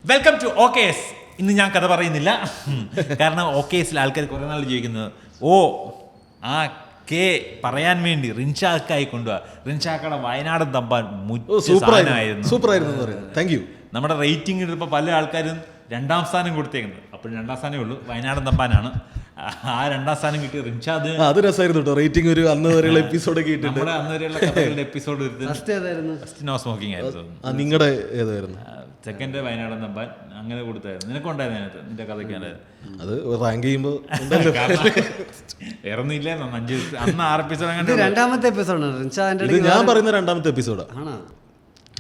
Welcome to ഓക്കേസ്. ഇന്ന് ഞാൻ കഥ പറയുന്നില്ല, കാരണം ഓക്കേസിൽ ആൾക്കാർ കുറേ നാൾ ചോദിക്കുന്നത് ആ കെ പറയാൻ വേണ്ടി റിൻഷാക്കായി കൊണ്ടുപോവാ. റിൻഷാക്കയുടെ വയനാടൻ തമ്പാൻ സൂപ്പറായിരുന്നു. Thank you. നമ്മുടെ റേറ്റിംഗ് ഇടുമ്പോൾ പല ആൾക്കാരും 2ാം സ്ഥാനം കൊടുത്തേക്കുന്നത്. അപ്പോൾ 2ാം സ്ഥാനമേ ഉള്ളൂ, വയനാടൻ തമ്പാനാണ്. ആ 2ാം സ്ഥാനം കിട്ടിയ റിൻഷാദ്. അത് രസമായിരുന്നു കേട്ടോ. റേറ്റിംഗ് ഒരു അന്ന് വരെയുള്ള എപ്പിസോഡ് ഒക്കെ ഇട്ടിട്ടുണ്ട്. നമ്മുടെ അന്ന് വരെയുള്ള കഥകളുടെ എപ്പിസോഡ് നോ സ്മോക്കിംഗ് ആയിരുന്നു. നിങ്ങളുടെ ഏതായിരുന്നു? സെക്കൻഡ് വയനാടൻ തമ്പാൻ അങ്ങനെ കൊടുത്തായിരുന്നു. നിനക്കുണ്ടായിരുന്നു അതിനകത്ത്, നിന്റെ കഥയ്ക്കാണ് അത് റാങ്ക് ചെയ്യുമ്പോൾ വേറൊന്നും ഇല്ലായിരുന്നു. 6 എപ്പിസോഡ് അങ്ങനെ. 2ാമത്തെ എപ്പിസോഡാണ് ഇത് ഞാൻ പറയുന്ന 2ാമത്തെ എപ്പിസോഡാണ്.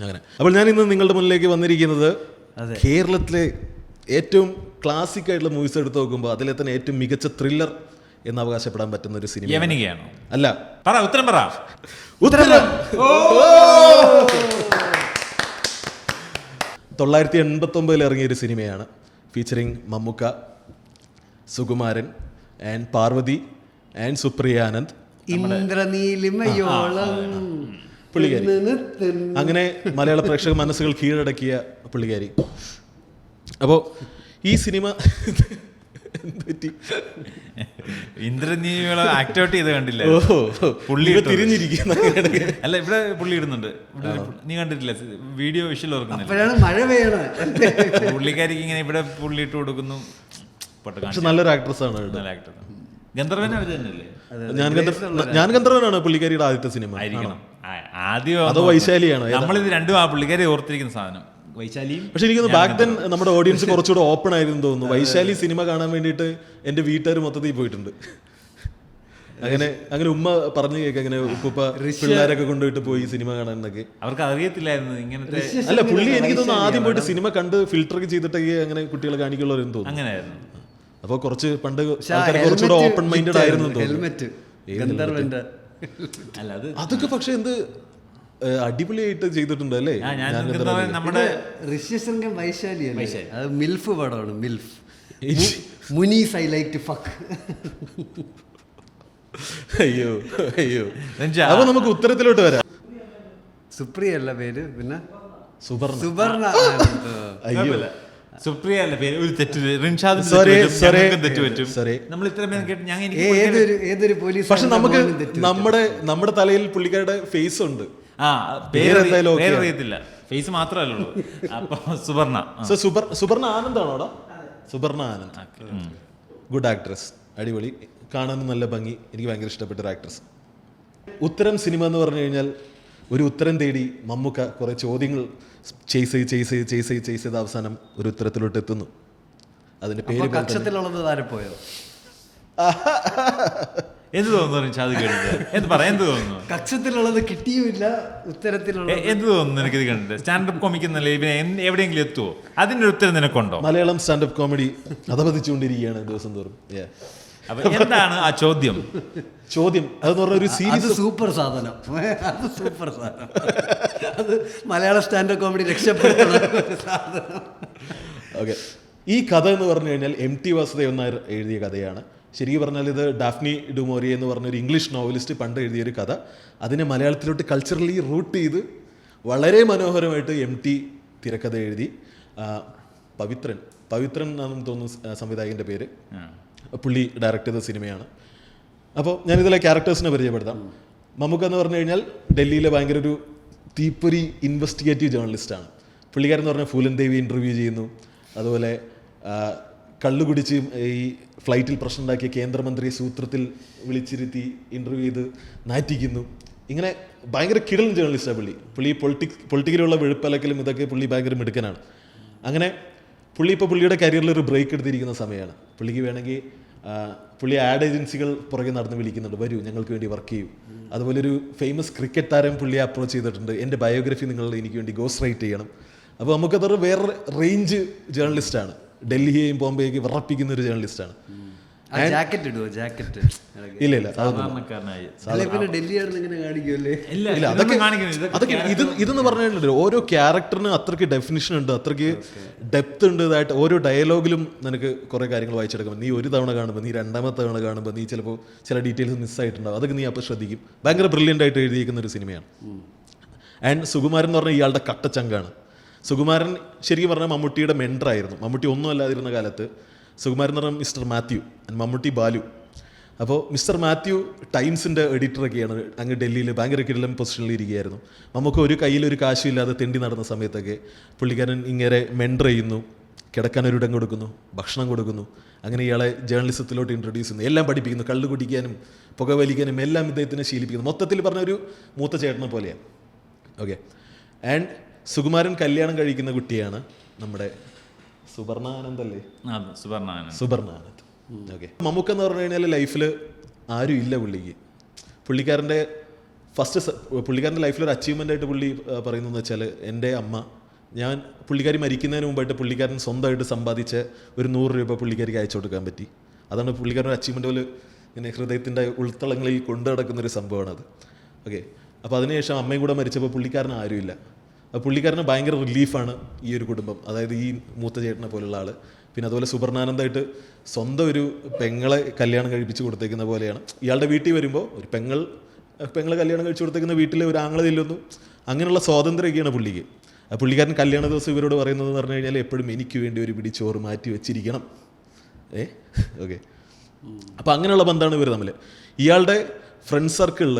അങ്ങനെ അപ്പോൾ ഞാൻ ഇന്ന് നിങ്ങളുടെ മുന്നിലേക്ക് വന്നിരിക്കുന്നത് കേരളത്തിലെ ഏറ്റവും ക്ലാസിക് ആയിട്ടുള്ള മൂവീസ് എടുത്ത് നോക്കുമ്പോൾ അതിലെ തന്നെ ഏറ്റവും മികച്ച ത്രില്ലർ എന്ന് അവകാശപ്പെടാൻ പറ്റുന്ന ഒരു സിനിമ. യവനികയാണോ? അല്ല, ഉത്തരം പറ. ഉത്തരം 1989 ഇറങ്ങിയ ഒരു സിനിമയാണ്. Featuring Mammukka, Sukumaran and Parvathy and Supriya Anand. പുള്ളിക്കാരി അങ്ങനെ മലയാള പ്രേക്ഷക മനസ്സുകൾ കീഴടക്കിയ പുള്ളിക്കാരി. അപ്പോൾ ഈ സിനിമ ഇന്ദ്രനീതികളെ ആക്ടിവേറ്റ് ചെയ്ത് കണ്ടില്ല? പുള്ളി തിരിഞ്ഞിരിക്കുന്ന അല്ല, ഇവിടെ പുള്ളി ഇടുന്നുണ്ട്. നീ കണ്ടിട്ടില്ല? വീഡിയോ വിഷ്വൽ ഓർക്കുന്നില്ല? മഴ പെയ്യണം. പുള്ളിക്കാരിക്ക് ഇങ്ങനെ ഇവിടെ പുള്ളി ഇട്ട് കൊടുക്കുന്നു. നല്ലൊരു ആക്ട്രസ് ആണ്. ഗന്ധർവൻ അവർ തന്നെയല്ലേ? ഞാൻ ഗന്ധർവനാണ് പുള്ളിക്കാരിയുടെ ആദ്യത്തെ സിനിമ. ആദ്യം അതോ വൈശാലിയാണോ? നമ്മളിത് രണ്ടും ആ പുള്ളിക്കാരി ഓർത്തിരിക്കുന്ന സാധനം വൈശാലിയും. പക്ഷെ എനിക്കൊന്ന് ബാക്ക് ദെൻ നമ്മുടെ ഓഡിയൻസ് കുറച്ചുകൂടെ ഓപ്പൺ ആയിരുന്നു തോന്നുന്നു. വൈശാലി സിനിമ കാണാൻ വേണ്ടിയിട്ട് എൻ്റെ വീട്ടുകാർ മൊത്തത്തിൽ പോയിട്ടുണ്ട്. അങ്ങനെ ഉമ്മ പറഞ്ഞു കേൾക്കാം, അങ്ങനെ ഉപ്പ പിള്ളേരൊക്കെ കൊണ്ടുപോയിട്ട് പോയി സിനിമ കാണാൻ എന്നൊക്കെ. അവർക്ക് അറിയത്തില്ലായിരുന്നു ഇങ്ങനത്തെ. അല്ല, പുള്ളി എനിക്ക് തോന്നുന്നു ആദ്യം പോയിട്ട് സിനിമ കണ്ട് ഫിൽറ്ററൊക്കെ ചെയ്തിട്ടൊക്കെ അങ്ങനെ കുട്ടികളെ കാണിക്കുള്ളവരെന്ന് തോന്നുന്നു. അങ്ങനെയായിരുന്നു. അപ്പോൾ കുറച്ച് പണ്ട് കുറച്ചുകൂടെ ഓപ്പൺ മൈൻഡഡ് ആയിരുന്നു തോന്നുന്നു. അതൊക്കെ പക്ഷെ എന്ത് അടിപൊളിയായിട്ട് ചെയ്തിട്ടുണ്ട് അല്ലേ? നമ്മുടെ ഋഷ്യശൃംഗം വൈശാലിയല്ലേ? അത് മിൽഫ് പടമാണ്. MILF means I like to fuck. അയ്യോ അപ്പൊ നമുക്ക് ഉത്തരത്തിലോട്ട് വരാം. സുപ്രിയ അല്ല പേര്, പിന്നെ സുവർണ. അയ്യോ, സുപ്രിയ അല്ല പേര്. ഒരു തെറ്റ്. നമ്മൾ ഏതൊരു പോലീസ്. പക്ഷെ നമുക്ക് നമ്മുടെ തലയിൽ പുള്ളിക്കാരുടെ ഫേസ് ഉണ്ട്. പേരറിയത്തില്ല, ഫേസ് മാത്രമല്ലോ. അപ്പൊ സുവർണ ആനന്ദാണോടാ? സുവർണ ആനന്ദ് ഗുഡ് ആക്ട്രസ്, അടിപൊളി, കാണാനും നല്ല ഭംഗി. എനിക്ക് ഭയങ്കര ഇഷ്ടപ്പെട്ട ഒരു ആക്ട്രസ്. ഉത്തരം സിനിമ എന്ന് പറഞ്ഞു കഴിഞ്ഞാൽ ഒരു ഉത്തരം തേടി മമ്മൂക്ക കുറെ ചോദ്യങ്ങൾ ചെയ്ത് അവസാനം ഒരു ഉത്തരത്തിലോട്ട് എത്തുന്നു. അതിന്റെ പേര് കക്ഷത്തിലുള്ളത് താരപ്പോയോ? എന്ത് തോന്നുന്നു? കക്ഷത്തിലുള്ളത് കിട്ടിയുമില്ല, ഉത്തരത്തിലുള്ള എന്ത് തോന്നുന്നു എനിക്കിത് കണ്ടിട്ട്? സ്റ്റാൻഡപ്പ് കോമിക് എന്നല്ലേ ഇവനെ എവിടെയെങ്കിലും എത്തുമോ? അതിന്റെ ഒരു ഉത്തരം നിനക്കുണ്ടോ? മലയാളം സ്റ്റാൻഡപ്പ് കോമഡി അധപതിച്ചുകൊണ്ടിരിക്കുകയാണ് ദിവസം തോറും. എന്താണ് ആ ചോദ്യം? അതെന്ന് പറഞ്ഞ ഒരു സീരീസ്. സൂപ്പർ സാധനം. അത് മലയാള സ്റ്റാൻഡപ്പ് കോമഡി രക്ഷപ്പെടുത്തുന്ന സാധനം. ഓക്കെ, ഈ കഥ എന്ന് പറഞ്ഞു കഴിഞ്ഞാൽ MT വാസുദേവൻ നായർ എഴുതിയ കഥയാണ്. ശരിക്കും പറഞ്ഞാൽ ഇത് ഡാഫ്നി ഡുമോറിയ എന്ന് പറഞ്ഞൊരു ഇംഗ്ലീഷ് നോവലിസ്റ്റ് പണ്ട് എഴുതിയൊരു കഥ. അതിനെ മലയാളത്തിലോട്ട് കൾച്ചറലി റൂട്ട് ചെയ്ത് വളരെ മനോഹരമായിട്ട് MT തിരക്കഥ എഴുതി. പവിത്രൻ എന്നാണെന്ന് തോന്നുന്നു സംവിധായകൻ്റെ പേര്. പുള്ളി ഡയറക്റ്റ് ചെയ്ത സിനിമയാണ്. അപ്പോൾ ഞാനിതിലെ ക്യാരക്ടേഴ്സിനെ പരിചയപ്പെടുത്താം. മമ്മൂക്ക എന്ന് പറഞ്ഞു കഴിഞ്ഞാൽ ഡൽഹിയിലെ ഭയങ്കര ഒരു തീപ്പൊരി ഇൻവെസ്റ്റിഗേറ്റീവ് ജേർണലിസ്റ്റാണ്. പുള്ളിക്കാരൻ എന്ന് പറഞ്ഞാൽ ഫൂലൻ ദേവി ഇൻ്റർവ്യൂ ചെയ്യുന്നു. അതുപോലെ കള്ളു കുടിച്ച് ഈ ഫ്ലൈറ്റിൽ പ്രശ്നം ഉണ്ടാക്കിയ കേന്ദ്രമന്ത്രിയെ സൂത്രത്തിൽ വിളിച്ചിരുത്തി ഇൻ്റർവ്യൂ ചെയ്ത് നാറ്റിക്കുന്നു. ഇങ്ങനെ ഭയങ്കര കിടലൻ ജേർണലിസ്റ്റാണ് പുള്ളി. പൊളിറ്റിക്കലുള്ള വെളുപ്പലക്കലും ഇതൊക്കെ പുള്ളി ഭയങ്കര മിടുക്കനാണ്. അങ്ങനെ പുള്ളിയുടെ കരിയറിൽ ഒരു ബ്രേക്ക് എടുത്തിരിക്കുന്ന സമയമാണ്. പുള്ളിക്ക് വേണമെങ്കിൽ പുള്ളി ആഡ് ഏജൻസികൾ പുറകെ നടന്ന് വിളിക്കുന്നുണ്ട്, വരൂ ഞങ്ങൾക്ക് വേണ്ടി വർക്ക് ചെയ്യൂ. അതുപോലെ ഒരു ഫേമസ് ക്രിക്കറ്റ് താരം പുള്ളിയെ അപ്രോച്ച് ചെയ്തിട്ടുണ്ട്, എൻ്റെ ബയോഗ്രഫി നിങ്ങൾ എനിക്ക് വേണ്ടി ഗോസ്റ്റ് റൈറ്റ് ചെയ്യണം. അപ്പോൾ നമുക്കതൊരു വേറെ റേഞ്ച് ജേർണലിസ്റ്റാണ്. ഡൽഹിയെയും ബോംബെയൊക്കെ വിറപ്പിക്കുന്ന ഒരു ജേർണലിസ്റ്റാണ്. ഇല്ല അതൊക്കെ ഇതെന്ന് പറഞ്ഞിട്ടുണ്ടല്ലോ, ഓരോ ക്യാരക്ടറിന് അത്രയ്ക്ക് ഡെഫിനിഷൻ ഉണ്ട്, അത്രയ്ക്ക് ഡെപ്ത് ഉണ്ട്. ഇതായിട്ട് ഓരോ ഡയലോഗിലും നിനക്ക് കുറേ കാര്യങ്ങൾ വായിച്ചെടുക്കാം. നീ ഒരു തവണ കാണുമ്പോൾ, നീ 2ാമത്തെ തവണ കാണുമ്പോൾ നീ ചിലപ്പോൾ ചില ഡീറ്റെയിൽസ് മിസ്സായിട്ടുണ്ടാവും. അതൊക്കെ നീ അപ്പോൾ ശ്രദ്ധിക്കും. ഭയങ്കര ബ്രില്യൻ്റ് ആയിട്ട് എഴുതിയിരിക്കുന്ന ഒരു സിനിമയാണ്. ആൻഡ് സുകുമാരൻ എന്ന് പറഞ്ഞാൽ ഇയാളുടെ കട്ടച്ചങ്കാണ്. സുകുമാരൻ ശരിക്കും പറഞ്ഞാൽ മമ്മൂട്ടിയുടെ മെൻറ്ററായിരുന്നു. മമ്മൂട്ടി ഒന്നും അല്ലാതിരുന്ന കാലത്ത് സുകുമാരൻ എന്ന് പറഞ്ഞാൽ മിസ്റ്റർ മാത്യു ആൻഡ് മമ്മൂട്ടി ബാലു. അപ്പോൾ മിസ്റ്റർ മാത്യു ടൈംസിൻ്റെ എഡിറ്ററൊക്കെയാണ് അങ്ങ് ഡൽഹിയിൽ ഭയങ്കര കിടിലൻ പൊസിഷനിൽ ഇരിക്കുകയായിരുന്നു. നമുക്ക് ഒരു കയ്യിലൊരു കാശും ഇല്ലാതെ തെണ്ടി നടന്ന സമയത്തൊക്കെ പുള്ളിക്കാരൻ ഇങ്ങനെ മെൻറ്റർ ചെയ്യുന്നു, കിടക്കാൻ ഒരിടം കൊടുക്കുന്നു, ഭക്ഷണം കൊടുക്കുന്നു, അങ്ങനെ ഇയാളെ ജേർണലിസത്തിലോട്ട് ഇൻട്രൊഡ്യൂസ് ചെയ്യുന്നു, എല്ലാം പഠിപ്പിക്കുന്നു, കള്ളു കുടിക്കാനും പുകവലിക്കാനും എല്ലാം ഇദ്ദേഹത്തിനെ ശീലിപ്പിക്കുന്നു. മൊത്തത്തിൽ പറഞ്ഞൊരു മൂത്ത ചേട്ടനെ പോലെയാണ്. ഓക്കെ. ആൻഡ് സുകുമാരൻ കല്യാണം കഴിക്കുന്ന കുട്ടിയാണ് നമ്മുടെ സുവർണാനന്ദ് അല്ലേ? സുവർണാനന്ദ്. ഓക്കെ. മമ്മൂക്ക എന്ന് പറഞ്ഞു കഴിഞ്ഞാൽ ലൈഫിൽ ആരും ഇല്ല പുള്ളിക്ക്. പുള്ളിക്കാരൻ്റെ പുള്ളിക്കാരൻ്റെ ലൈഫിലൊരു അച്ചീവ്മെൻ്റ് ആയിട്ട് പുള്ളി പറയുന്നതെന്ന് വെച്ചാൽ എൻ്റെ അമ്മ, ഞാൻ പുള്ളിക്കാരി മരിക്കുന്നതിന് മുമ്പായിട്ട് പുള്ളിക്കാരൻ സ്വന്തമായിട്ട് സമ്പാദിച്ച ഒരു 100 രൂപ പുള്ളിക്കാരിക്ക് അയച്ചു കൊടുക്കാൻ പറ്റി. അതാണ് പുള്ളിക്കാരൻ്റെ അച്ചീവ്മെൻ്റ് പോലെ ഇങ്ങനെ ഹൃദയത്തിൻ്റെ ഉൾത്തളങ്ങളിൽ കൊണ്ടു നടക്കുന്നൊരു സംഭവമാണത്. ഓക്കെ. അപ്പോൾ അതിനുശേഷം അമ്മയും കൂടെ മരിച്ചപ്പോൾ പുള്ളിക്കാരന് ആരുമില്ല. അപ്പോൾ പുള്ളിക്കാരന് ഭയങ്കര റിലീഫാണ് ഈ ഒരു കുടുംബം, അതായത് ഈ മൂത്ത ചേട്ടനെ പോലുള്ള ആൾ. പിന്നെ അതുപോലെ സുവർണാനന്ദായിട്ട് സ്വന്തം ഒരു പെങ്ങളെ കല്യാണം കഴിപ്പിച്ച് കൊടുത്തേക്കുന്ന പോലെയാണ്. ഇയാളുടെ വീട്ടിൽ വരുമ്പോൾ ഒരു പെങ്ങളെ കല്യാണം കഴിച്ച് കൊടുത്തേക്കുന്ന വീട്ടിലെ ഒരു ആങ്ങളെ ചെല്ലുന്നു. അങ്ങനെയുള്ള സ്വാതന്ത്ര്യമൊക്കെയാണ് പുള്ളിക്ക്. പുള്ളിക്കാരൻ കല്യാണ ദിവസം ഇവരോട് പറയുന്നതെന്ന് പറഞ്ഞു കഴിഞ്ഞാൽ എപ്പോഴും എനിക്ക് വേണ്ടി ഒരു പിടി ചോറ് മാറ്റി വെച്ചിരിക്കണം. ഓക്കെ. അപ്പോൾ അങ്ങനെയുള്ള ബന്ധമാണ് ഇവർ തമ്മിൽ. ഇയാളുടെ ഫ്രണ്ട് സർക്കിളിൽ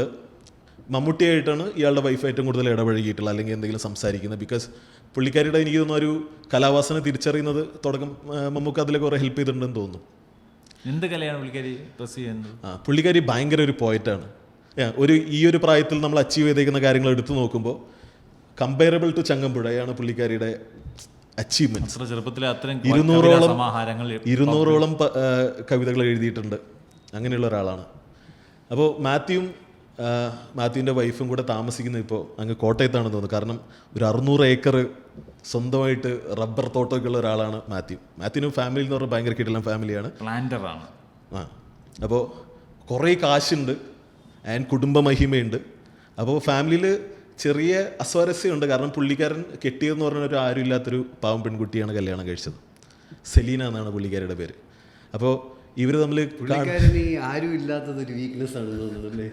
മമ്മൂട്ടിയായിട്ടാണ് ഇയാളുടെ വൈഫ് ഏറ്റവും കൂടുതൽ ഇടപഴകിയിട്ടുള്ളത്, അല്ലെങ്കിൽ എന്തെങ്കിലും സംസാരിക്കുന്നത്. ബിക്കോസ് പുള്ളിക്കാരിയുടെ എനിക്ക് തോന്നുന്നു ഒരു കലാവാസന തിരിച്ചറിയുന്നത് തുടക്കം മമ്മൂക്ക അതിൽ കുറേ ഹെൽപ്പ് ചെയ്തിട്ടുണ്ടെന്ന് തോന്നുന്നു. എന്ത് കലയാണ് പുള്ളിക്കാരി ചെയ്യുന്നത്? പുള്ളിക്കാരി ഭയങ്കര ഒരു പോയറ്റാണ്. ഈ ഒരു പ്രായത്തിൽ നമ്മൾ അച്ചീവ് ചെയ്തേക്കുന്ന കാര്യങ്ങൾ എടുത്തു നോക്കുമ്പോൾ കമ്പയറബിൾ ടു ചങ്ങമ്പുഴയാണ് പുള്ളിക്കാരിയുടെ അച്ചീവ്മെന്റ്. ചെറുപ്പത്തിലെ 200ഓളം കവിതകൾ എഴുതിയിട്ടുണ്ട്. അങ്ങനെയുള്ള ഒരാളാണ്. അപ്പോൾ മാത്യുവിൻ്റെ വൈഫും കൂടെ താമസിക്കുന്നത് ഇപ്പോൾ അങ്ങ് കോട്ടയത്താണെന്ന് തോന്നുന്നു. കാരണം ഒരു 600 ഏക്കർ സ്വന്തമായിട്ട് റബ്ബർ തോട്ടമൊക്കെ ഉള്ള ഒരാളാണ് മാത്യുവിന് ഫാമിലി എന്ന് പറഞ്ഞാൽ ഭയങ്കര കിടിലൻ ഫാമിലിയാണ്, പ്ലാന്ററാണ്. അപ്പോൾ കുറേ കാശുണ്ട് ആൻഡ് കുടുംബ മഹിമയുണ്ട്. അപ്പോൾ ഫാമിലിയിൽ ചെറിയ അസ്വാരസ്യമുണ്ട്. കാരണം പുള്ളിക്കാരൻ കെട്ടിയതെന്ന് പറഞ്ഞ ഒരു ആരും ഇല്ലാത്തൊരു പാവം പെൺകുട്ടിയാണ് കല്യാണം കഴിച്ചത്. സെലീന എന്നാണ് പുള്ളിക്കാരുടെ പേര്. അപ്പോൾ ഇവർ തമ്മിൽ ആരും ഇല്ലാത്തതൊരു വീക്ക്നെസ് ആണ് തോന്നുന്നല്ലേ.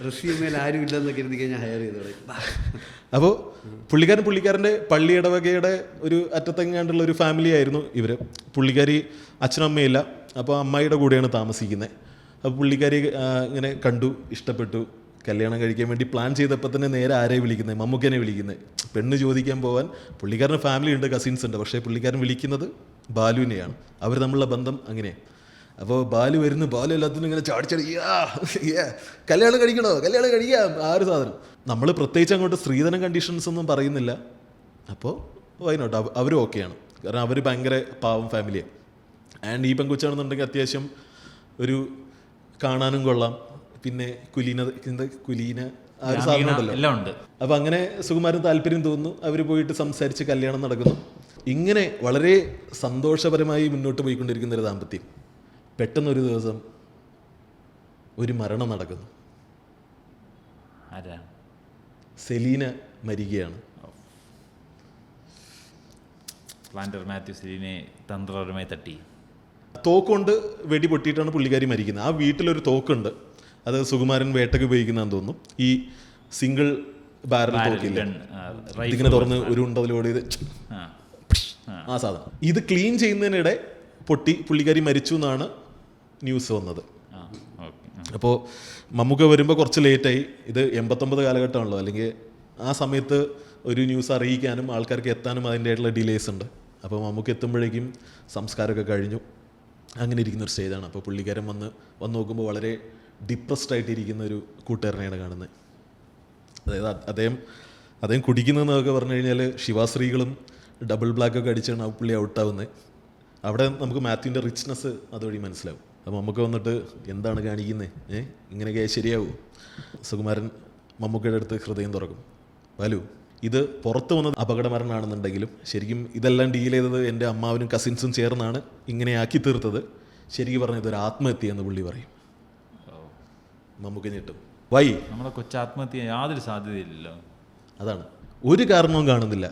റഷ്യയിൽ ആരും ഇല്ലെന്ന് കരുതി കഴിഞ്ഞാൽ ഹയർ ചെയ്തോളെ. അപ്പോൾ പുള്ളിക്കാരൻ്റെ പള്ളി ഇടവകയുടെ ഒരു അറ്റത്തെങ്ങാണ്ടുള്ള ഒരു ഫാമിലി ആയിരുന്നു ഇവർ. പുള്ളിക്കാരി അച്ഛനും അമ്മയില്ല, അപ്പോൾ അമ്മായിയുടെ കൂടെയാണ് താമസിക്കുന്നത്. അപ്പോൾ പുള്ളിക്കാരി ഇങ്ങനെ കണ്ടു, ഇഷ്ടപ്പെട്ടു, കല്യാണം കഴിക്കാൻ വേണ്ടി പ്ലാൻ ചെയ്തപ്പോൾ തന്നെ നേരെ ആരെയും വിളിക്കുന്നത്? മമ്മൂക്കനെ വിളിക്കുന്നത്. പെണ്ണ് ചോദിക്കാൻ പോകാൻ പുള്ളിക്കാരൻ്റെ ഫാമിലി ഉണ്ട്, കസിൻസ് ഉണ്ട്. പക്ഷേ പുള്ളിക്കാരൻ വിളിക്കുന്നത് ബാലുവിനെയാണ്. അവർ തമ്മിലുള്ള ബന്ധം അങ്ങനെയാണ്. അപ്പോൾ ബാലു വരുന്നു, ബാലു എല്ലാത്തിനും ഇങ്ങനെ ചാടിച്ചടി കല്യാണം കഴിക്കാം ആ ഒരു സാധനം. നമ്മൾ പ്രത്യേകിച്ച് അങ്ങോട്ട് സ്ത്രീധനം കണ്ടീഷൻസ് ഒന്നും പറയുന്നില്ല. അപ്പോൾ വൈനോട്ട് അവരും ഓക്കെയാണ്. കാരണം അവർ ഭയങ്കര പാവം ഫാമിലിയാണ്. ആൻഡ് ഈ പെൺകുച്ചാണെന്നുണ്ടെങ്കിൽ അത്യാവശ്യം ഒരു കാണാനും കൊള്ളാം. പിന്നെ കുലീന ആ ഒരു സാധനം ഉണ്ടല്ലോ. അപ്പം അങ്ങനെ സുകുമാരൻ താല്പര്യം തോന്നുന്നു. അവർ പോയിട്ട് സംസാരിച്ച് കല്യാണം നടക്കുന്നു. ഇങ്ങനെ വളരെ സന്തോഷപരമായി മുന്നോട്ട് പോയിക്കൊണ്ടിരിക്കുന്ന ഒരു ദാമ്പത്യം പെട്ടെന്നൊരു ദിവസം ഒരു മരണം നടക്കുന്നു. സെലീന മരിക്കുകയാണ്. പ്ലാന്റർ മാത്യു സെലീനെ തന്ത്രപരമായി തട്ടി. തോക്കുകൊണ്ട് വെടി പൊട്ടിയിട്ടാണ് പുള്ളിക്കാരി മരിക്കുന്നത്. ആ വീട്ടിലൊരു തോക്കുണ്ട്, അത് സുകുമാരൻ വേട്ടയ്ക്ക് ഉപയോഗിക്കുന്നതെന്ന് തോന്നുന്നു. ഈ സിംഗിൾ ബാരൽ തോക്കില്ല, ഇതിങ്ങനെ തുറന്ന് ഒരു ഉണ്ടതിലോട് ഇത് ആ സാധനം. ഇത് ക്ലീൻ ചെയ്യുന്നതിനിടെ പൊട്ടി പുള്ളിക്കാരി മരിച്ചു എന്നാണ് ന്യൂസ് വന്നത്. അപ്പോൾ മമ്മൂക്ക വരുമ്പോൾ കുറച്ച് ലേറ്റായി. ഇത് 89 കാലഘട്ടമാണല്ലോ, അല്ലെങ്കിൽ ആ സമയത്ത് ഒരു ന്യൂസ് അറിയിക്കാനും ആൾക്കാർക്ക് എത്താനും അതിൻ്റെതായിട്ടുള്ള ഡിലേസ് ഉണ്ട്. അപ്പോൾ മമ്മൂക്ക എത്തുമ്പോഴേക്കും സംസ്കാരമൊക്കെ കഴിഞ്ഞു. അങ്ങനെ ഇരിക്കുന്നൊരു സ്റ്റേജാണ്. അപ്പോൾ പുള്ളിക്കാരൻ വന്ന് നോക്കുമ്പോൾ വളരെ ഡിപ്രസ്ഡ് ആയിട്ടിരിക്കുന്ന ഒരു കൂട്ടുകാരനെയാണ് കാണുന്നത്. അതായത് അദ്ദേഹം കുടിക്കുന്നതെന്നൊക്കെ പറഞ്ഞു കഴിഞ്ഞാൽ ശിവാശ്രീകളും ഡബിൾ ബ്ലാക്കൊക്കെ അടിച്ചാണ് ആ പുള്ളി ഔട്ടാവുന്നത്. അവിടെ നമുക്ക് മാത്യുവിൻ്റെ റിച്ച്നെസ് അതുവഴി മനസ്സിലാവും. അപ്പോൾ നമുക്ക് വന്നിട്ട് എന്താണ് കാണിക്കുന്നത്, ഇങ്ങനെയൊക്കെ ശരിയാവും. സുകുമാരൻ മമ്മൂക്കയുടെ അടുത്ത് ഹൃദയം തുറക്കും. ബാലു, ഇത് പുറത്ത് വന്നത് അപകടമരണമാണെന്നുണ്ടെങ്കിലും ശരിക്കും ഇതെല്ലാം ഡീൽ ചെയ്തത് എൻ്റെ അമ്മാവനും കസിൻസും ചേർന്നാണ് ഇങ്ങനെ ആക്കി തീർത്തത്. ശരിക്കും പറഞ്ഞത് ഇതൊരു ആത്മഹത്യ എന്ന് പുള്ളി പറയും. മമ്മൂക്ക ഞെട്ടും. വൈ നമ്മുടെ കൊച്ചാത്മഹത്യ യാതൊരു സാധ്യതയില്ലല്ലോ. അതാണ്, ഒരു കാരണവും കാണുന്നില്ല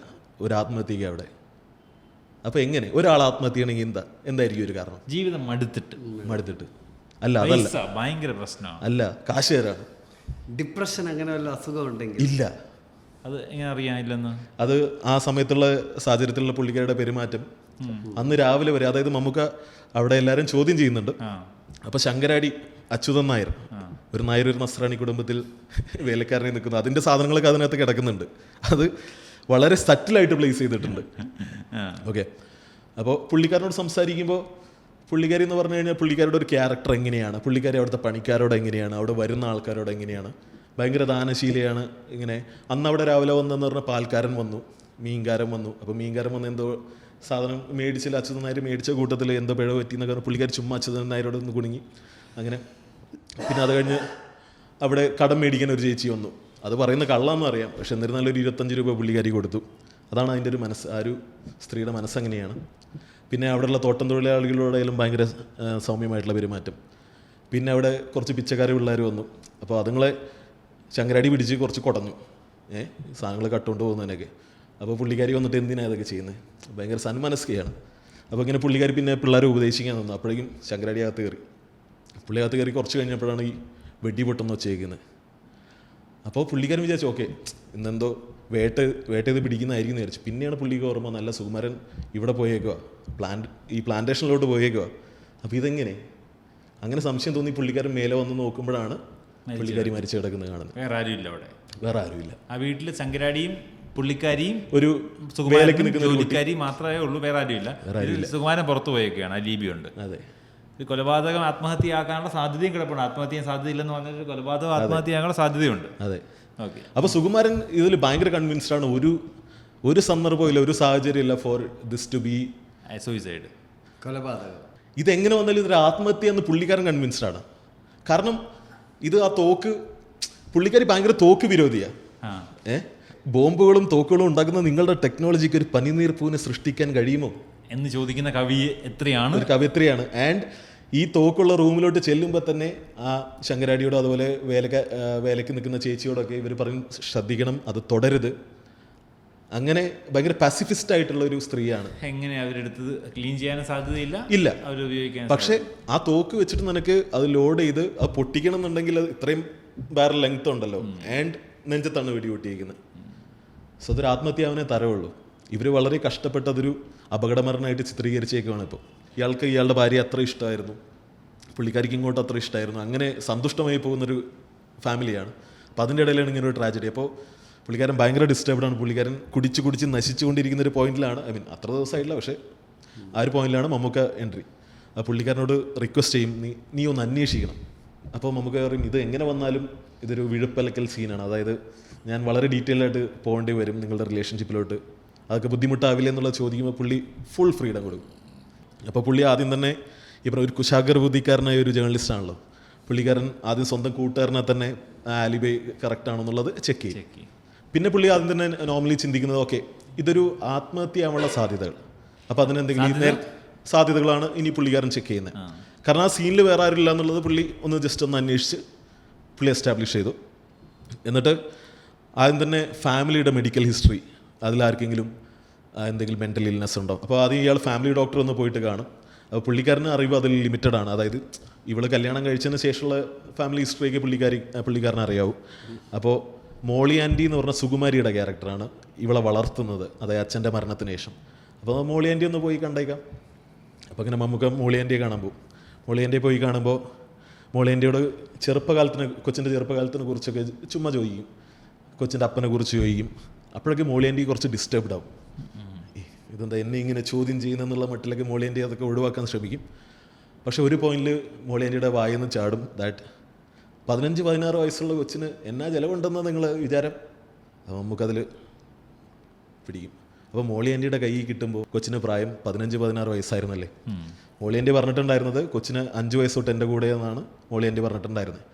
ഒരു ആത്മഹത്യക്ക് അവിടെ. അപ്പോൾ എങ്ങനെ ഒരാൾ ആത്മഹത്യ ചെയ്യണമെങ്കിൽ എന്തായിരിക്കും ഒരു കാരണം? ജീവിതം മടുത്തിട്ട് അല്ല, അതല്ല, ഭയങ്കര പ്രശ്നമാണ്. അല്ല, കാശുകാരാണ്. ഡിപ്രഷൻ അങ്ങനെ വല്ല അസുഖം ഉണ്ടെങ്കിൽ ഇല്ല. അത് എങ്ങനെ അറിയാനില്ലെന്ന്? അത് ആ സമയത്തുള്ള സാഹചര്യത്തിലുള്ള പുള്ളിക്കാരുടെ പെരുമാറ്റം അന്ന് രാവിലെ വരെ, അതായത് നമുക്ക് അവിടെ എല്ലാവരും ചോദ്യം ചെയ്യുന്നുണ്ട്. അപ്പോൾ ശങ്കരാടി അച്യുതൻ നായർ, ഒരു നായർ, ഒരു നസ്രാണി കുടുംബത്തിൽ വേലക്കാരനെ നിൽക്കുന്നു, അതിൻ്റെ സാധനങ്ങളൊക്കെ അതിനകത്ത് കിടക്കുന്നുണ്ട്. അത് വളരെ സറ്റിലായിട്ട് പ്ലേസ് ചെയ്തിട്ടുണ്ട്. ഓക്കെ. അപ്പോൾ പുള്ളിക്കാരനോട് സംസാരിക്കുമ്പോൾ പുള്ളിക്കാരി എന്ന് പറഞ്ഞു കഴിഞ്ഞാൽ പുള്ളിക്കാരുടെ ഒരു ക്യാരക്ടർ എങ്ങനെയാണ്, പുള്ളിക്കാരി അവിടുത്തെ പണിക്കാരോട് എങ്ങനെയാണ്, അവിടെ വരുന്ന ആൾക്കാരോട് എങ്ങനെയാണ്, ഭയങ്കര ദാനശീലയാണ്. ഇങ്ങനെ അന്ന് അവിടെ രാവിലെ വന്നെന്ന് പറഞ്ഞാൽ പാൽക്കാരൻ വന്നു, മീൻകാരൻ വന്നു. അപ്പോൾ മീൻകാരൻ വന്ന് എന്തോ സാധനം മേടിച്ചില്ല, അച്യുതൻ നായർ മേടിച്ച കൂട്ടത്തിൽ എന്തോ പിഴവ് പറ്റി എന്നൊക്കെ പുള്ളിക്കാരി ചുമ്മാ അച്യുതൻ നായരോട് ഒന്ന് കുടുങ്ങി. അങ്ങനെ പിന്നെ അത് കഴിഞ്ഞ് അവിടെ കടം മേടിക്കാൻ ഒരു ചേച്ചി വന്നു. അത് പറയുന്ന കള്ളാന്ന് അറിയാം, പക്ഷെ എന്നിരുന്നാലും ഒരു 25 രൂപ പുള്ളിക്കാരി കൊടുത്തു. അതാണ് അതിൻ്റെ ഒരു മനസ്സ്, ആ ഒരു സ്ത്രീയുടെ മനസ്സങ്ങനെയാണ്. പിന്നെ അവിടെയുള്ള തോട്ടം തൊഴിലാളികളോടായാലും ഭയങ്കര സൗമ്യമായിട്ടുള്ള പെരുമാറ്റം. പിന്നെ അവിടെ കുറച്ച് പിച്ചക്കാർ പിള്ളേർ വന്നു. അപ്പോൾ അതുങ്ങളെ ശങ്കരാടി പിടിച്ച് കുറച്ച് കുടഞ്ഞു, സാധനങ്ങൾ കട്ടുകൊണ്ട് പോകുന്നതിനൊക്കെ. അപ്പോൾ പുള്ളിക്കാരി വന്നിട്ട് എന്തിനാണ് ഇതൊക്കെ ചെയ്യുന്നത്, ഭയങ്കര സന്മനസ്കയാണ്. അപ്പോൾ ഇങ്ങനെ പുള്ളിക്കാരി പിന്നെ പിള്ളേരെ ഉപദേശിക്കാൻ തന്നു. അപ്പോഴേക്കും ശങ്കരാടി അകത്ത് കയറി. പുള്ളി അകത്ത് കയറി കുറച്ച് കഴിഞ്ഞപ്പോഴാണ് ഈ വെടി പൊട്ടെന്ന് വെച്ചേക്കുന്നത്. അപ്പോൾ പുള്ളിക്കാരൻ വിചാരിച്ചു ഓക്കെ ഇന്നെന്തോ വേട്ട ചെയ്ത് പിടിക്കുന്നതായിരിക്കും വിചാരിച്ചു. പിന്നെയാണ് പുള്ളിക്ക് ഓർമ്മ, നല്ല സുകുമാരൻ ഇവിടെ പോയേക്കുക, ഈ പ്ലാന്റേഷനിലോട്ട് പോയേക്കുക. അപ്പോൾ ഇതെങ്ങനെ, അങ്ങനെ സംശയം തോന്നി പുള്ളിക്കാരൻ മേലെ വന്ന് നോക്കുമ്പോഴാണ് പുള്ളിക്കാരി മരിച്ചു കിടക്കുന്നത് കാണുന്നത്. വേറെ ആരുമില്ല അവിടെ, വേറെ ആരുമില്ല. ആ വീട്ടിൽ ശങ്കരാടിയും പുള്ളിക്കാരിയും ഒരു ജോലിക്കാരി മാത്രമേ ഉള്ളൂ, വേറെ ആരുമില്ല. സുകുമാരൻ പുറത്തു പോയേക്കാണ്, അലീബിയുണ്ട്. അതെ. ഒരു കൊലപാതകം ആത്മഹത്യയാക്കാനുള്ള സാധ്യതയും കിടപ്പുണ്ട്. ആത്മഹത്യ ചെയ്യാൻ സാധ്യതയില്ലെന്ന് പറഞ്ഞാൽ കൊലപാതകം ആത്മഹത്യയാകാനുള്ള സാധ്യതയുണ്ട്. അതെ. അപ്പോൾ സുകുമാരൻ ഇതിൽ ഭയങ്കര കൺവിൻസ്ഡ് ആണ്. ഒരു സന്ദർഭമില്ല, ഒരു സാഹചര്യമില്ല for this to be suicide, കൊലപാതകം. ഇതെങ്ങനെ വന്നാലും ഇതൊരു ആത്മഹത്യ എന്ന് പുള്ളിക്കാരൻ കൺവിൻസ്ഡ് ആണ്. കാരണം ഇത് ആ തോക്ക്, പുള്ളിക്കാരി ഭയങ്കര തോക്ക് വിരോധിയാണ്. ബോംബുകളും തോക്കുകളും ഉണ്ടാക്കുന്ന നിങ്ങളുടെ ടെക്നോളജിക്ക് ഒരു പനിനീർ പൂവിനെ സൃഷ്ടിക്കാൻ കഴിയുമോ എന്ന് ചോദിക്കുന്ന കവി എത്രയാണ്, ഒരു കവിയത്രിയാണ്. ആൻഡ് ഈ തോക്കുള്ള റൂമിലോട്ട് ചെല്ലുമ്പോൾ തന്നെ ആ ശങ്കരാടിയോടും അതുപോലെ വേലയ്ക്ക് നിൽക്കുന്ന ചേച്ചിയോടൊക്കെ ഇവർ പറയും ശ്രദ്ധിക്കണം, അത് തുടരുത്. അങ്ങനെ ഭയങ്കര പാസിഫിസ്റ്റ് ആയിട്ടുള്ള ഒരു സ്ത്രീയാണ്. എങ്ങനെ അവരെടുത്തത് ക്ലീൻ ചെയ്യാനും സാധ്യതയില്ല, ഇല്ല അവർ ഉപയോഗിക്കാൻ. പക്ഷെ ആ തോക്ക് വെച്ചിട്ട് നിനക്ക് അത് ലോഡ് ചെയ്ത് അത് പൊട്ടിക്കണം എന്നുണ്ടെങ്കിൽ അത് ഇത്രയും വേറെ ലെങ്ത് ഉണ്ടല്ലോ. ആൻഡ് നെഞ്ചത്താണ് വെടി പൊട്ടിയിരിക്കുന്നത്. സോ അതൊരു ആത്മഹത്യാവിനെ തരവുള്ളൂ. ഇവർ വളരെ കഷ്ടപ്പെട്ടതൊരു അപകടമരണമായിട്ട് ചിത്രീകരിച്ചേക്കുവാണ്. ഇപ്പോൾ ഇയാൾക്ക് ഇയാളുടെ ഭാര്യ അത്ര ഇഷ്ടമായിരുന്നു, പുള്ളിക്കാരിക്ക് ഇങ്ങോട്ട് അത്ര ഇഷ്ടമായിരുന്നു, അങ്ങനെ സന്തുഷ്ടമായി പോകുന്നൊരു ഫാമിലിയാണ്. അപ്പോൾ അതിൻ്റെ ഇടയിലാണ് ഇങ്ങനെ ഒരു ട്രാജഡി. അപ്പോൾ പുള്ളിക്കാരൻ ഭയങ്കര ഡിസ്റ്റർബ്ഡ് ആണ്. പുള്ളിക്കാരൻ കുടിച്ച് നശിച്ചുകൊണ്ടിരിക്കുന്ന ഒരു പോയിന്റിലാണ്, ഐ മീൻ അത്ര ദിവസമായില്ല, പക്ഷേ ആ ഒരു പോയിന്റിലാണ് മമ്മൂക്ക എൻട്രി. ആ പുള്ളിക്കാരനോട് റിക്വസ്റ്റ് ചെയ്യും, നീ ഒന്ന് അന്വേഷിക്കണം. അപ്പോൾ മമ്മൂക്ക പറയും ഇത് എങ്ങനെ വന്നാലും ഇതൊരു വിഴുപ്പലക്കൽ സീനാണ്, അതായത് ഞാൻ വളരെ ഡീറ്റെയിൽ ആയിട്ട് പോകേണ്ടി വരും നിങ്ങളുടെ റിലേഷൻഷിപ്പിലോട്ട്, അതൊക്കെ ബുദ്ധിമുട്ടാവില്ല എന്നുള്ളത് ചോദിക്കുമ്പോൾ പുള്ളി ഫുൾ ഫ്രീഡം കൊടുക്കും. അപ്പോൾ പുള്ളി ആദ്യം തന്നെ ഇപ്പോൾ ഒരു കുശാഗർ ബുദ്ധിക്കാരനായ ഒരു ജേർണലിസ്റ്റാണല്ലോ, പുള്ളിക്കാരൻ ആദ്യം സ്വന്തം കൂട്ടുകാരനെ തന്നെ ആലിബൈ കറക്റ്റ് ആണോ എന്നുള്ളത് ചെക്ക് ചെയ്യും. പിന്നെ പുള്ളി ആദ്യം തന്നെ നോർമലി ചിന്തിക്കുന്നത് ഓക്കെ ഇതൊരു ആത്മഹത്യയാവാനുള്ള സാധ്യതകൾ, അപ്പോൾ അതിനെന്തെങ്കിലും സാധ്യതകളാണ് ഇനി പുള്ളിക്കാരൻ ചെക്ക് ചെയ്യുന്നത്. കാരണം ആ സീനിൽ വേറെ ആരുമില്ല എന്നുള്ളത് പുള്ളി ജസ്റ്റ് ഒന്ന് അന്വേഷിച്ച് പുള്ളി എസ്റ്റാബ്ലിഷ് ചെയ്തു. എന്നിട്ട് ആദ്യം തന്നെ ഫാമിലിയുടെ മെഡിക്കൽ ഹിസ്റ്ററി, അതിലാർക്കെങ്കിലും എന്തെങ്കിലും മെൻ്റൽ ഇൽനെസ് ഉണ്ടോ. അപ്പോൾ ആദ്യം ഇയാൾ ഫാമിലി ഡോക്ടർ ഒന്ന് പോയിട്ട് കാണും. അപ്പോൾ പുള്ളിക്കാരന് അറിവ് അതിൽ ലിമിറ്റഡ് ആണ്. അതായത് ഇവൾ കല്യാണം കഴിച്ചതിന് ശേഷമുള്ള ഫാമിലി ഹിസ്റ്ററിയൊക്കെ പുള്ളിക്കാരന് അറിയാവും. അപ്പോൾ മോളി ആൻറ്റി എന്ന് പറഞ്ഞ സുകുമാരിയുടെ ക്യാരക്ടറാണ് ഇവളെ വളർത്തുന്നത്, അതായത് അച്ഛൻ്റെ മരണത്തിന് ശേഷം. അപ്പോൾ മോളി ആൻറ്റി ഒന്ന് പോയി കണ്ടേക്കാം. അപ്പോൾ ഇങ്ങനെ മമ്മൂക്ക മോളി ആൻറ്റിയെ കാണാൻ പോകും. മോളി ആൻറ്റിയെ പോയി കാണുമ്പോൾ മോളി ആൻറ്റിയോട് കൊച്ചിൻ്റെ ചെറുപ്പകാലത്തിനെ കുറിച്ചൊക്കെ ചുമ്മാ ചോദിക്കും, കൊച്ചിൻ്റെ അപ്പനെ കുറിച്ച് ചോദിക്കും. അപ്പോഴൊക്കെ മോളി ആൻറ്റി കുറച്ച് ഡിസ്റ്റർബ്ഡ് ആവും. ഇതെന്താ എന്നെ ഇങ്ങനെ ചോദ്യം ചെയ്യുന്നെന്നുള്ള മട്ടിലൊക്കെ മോളി ആൻറ്റി അതൊക്കെ ഒഴിവാക്കാൻ ശ്രമിക്കും. പക്ഷെ ഒരു പോയിന്റിൽ മോളി ആൻറ്റിയുടെ വായെന്ന് ചാടും ദാറ്റ് 15-16 വയസ്സുള്ള കൊച്ചിന് എന്നാ ചിലവുണ്ടെന്നാ നിങ്ങൾ വിചാരം. അപ്പോൾ നമുക്കതിൽ പിടിക്കും. അപ്പോൾ മോളി ആൻറ്റിയുടെ കൈ കിട്ടുമ്പോൾ കൊച്ചിന് പ്രായം 15-16 വയസ്സായിരുന്നല്ലേ. മോളി ആൻറ്റി പറഞ്ഞിട്ടുണ്ടായിരുന്നത് കൊച്ചിന് 5 വയസ്സ് തൊട്ട് എൻ്റെ കൂടെ എന്നാണ് മോളി ആൻറ്റി പറഞ്ഞിട്ടുണ്ടായിരുന്നത്.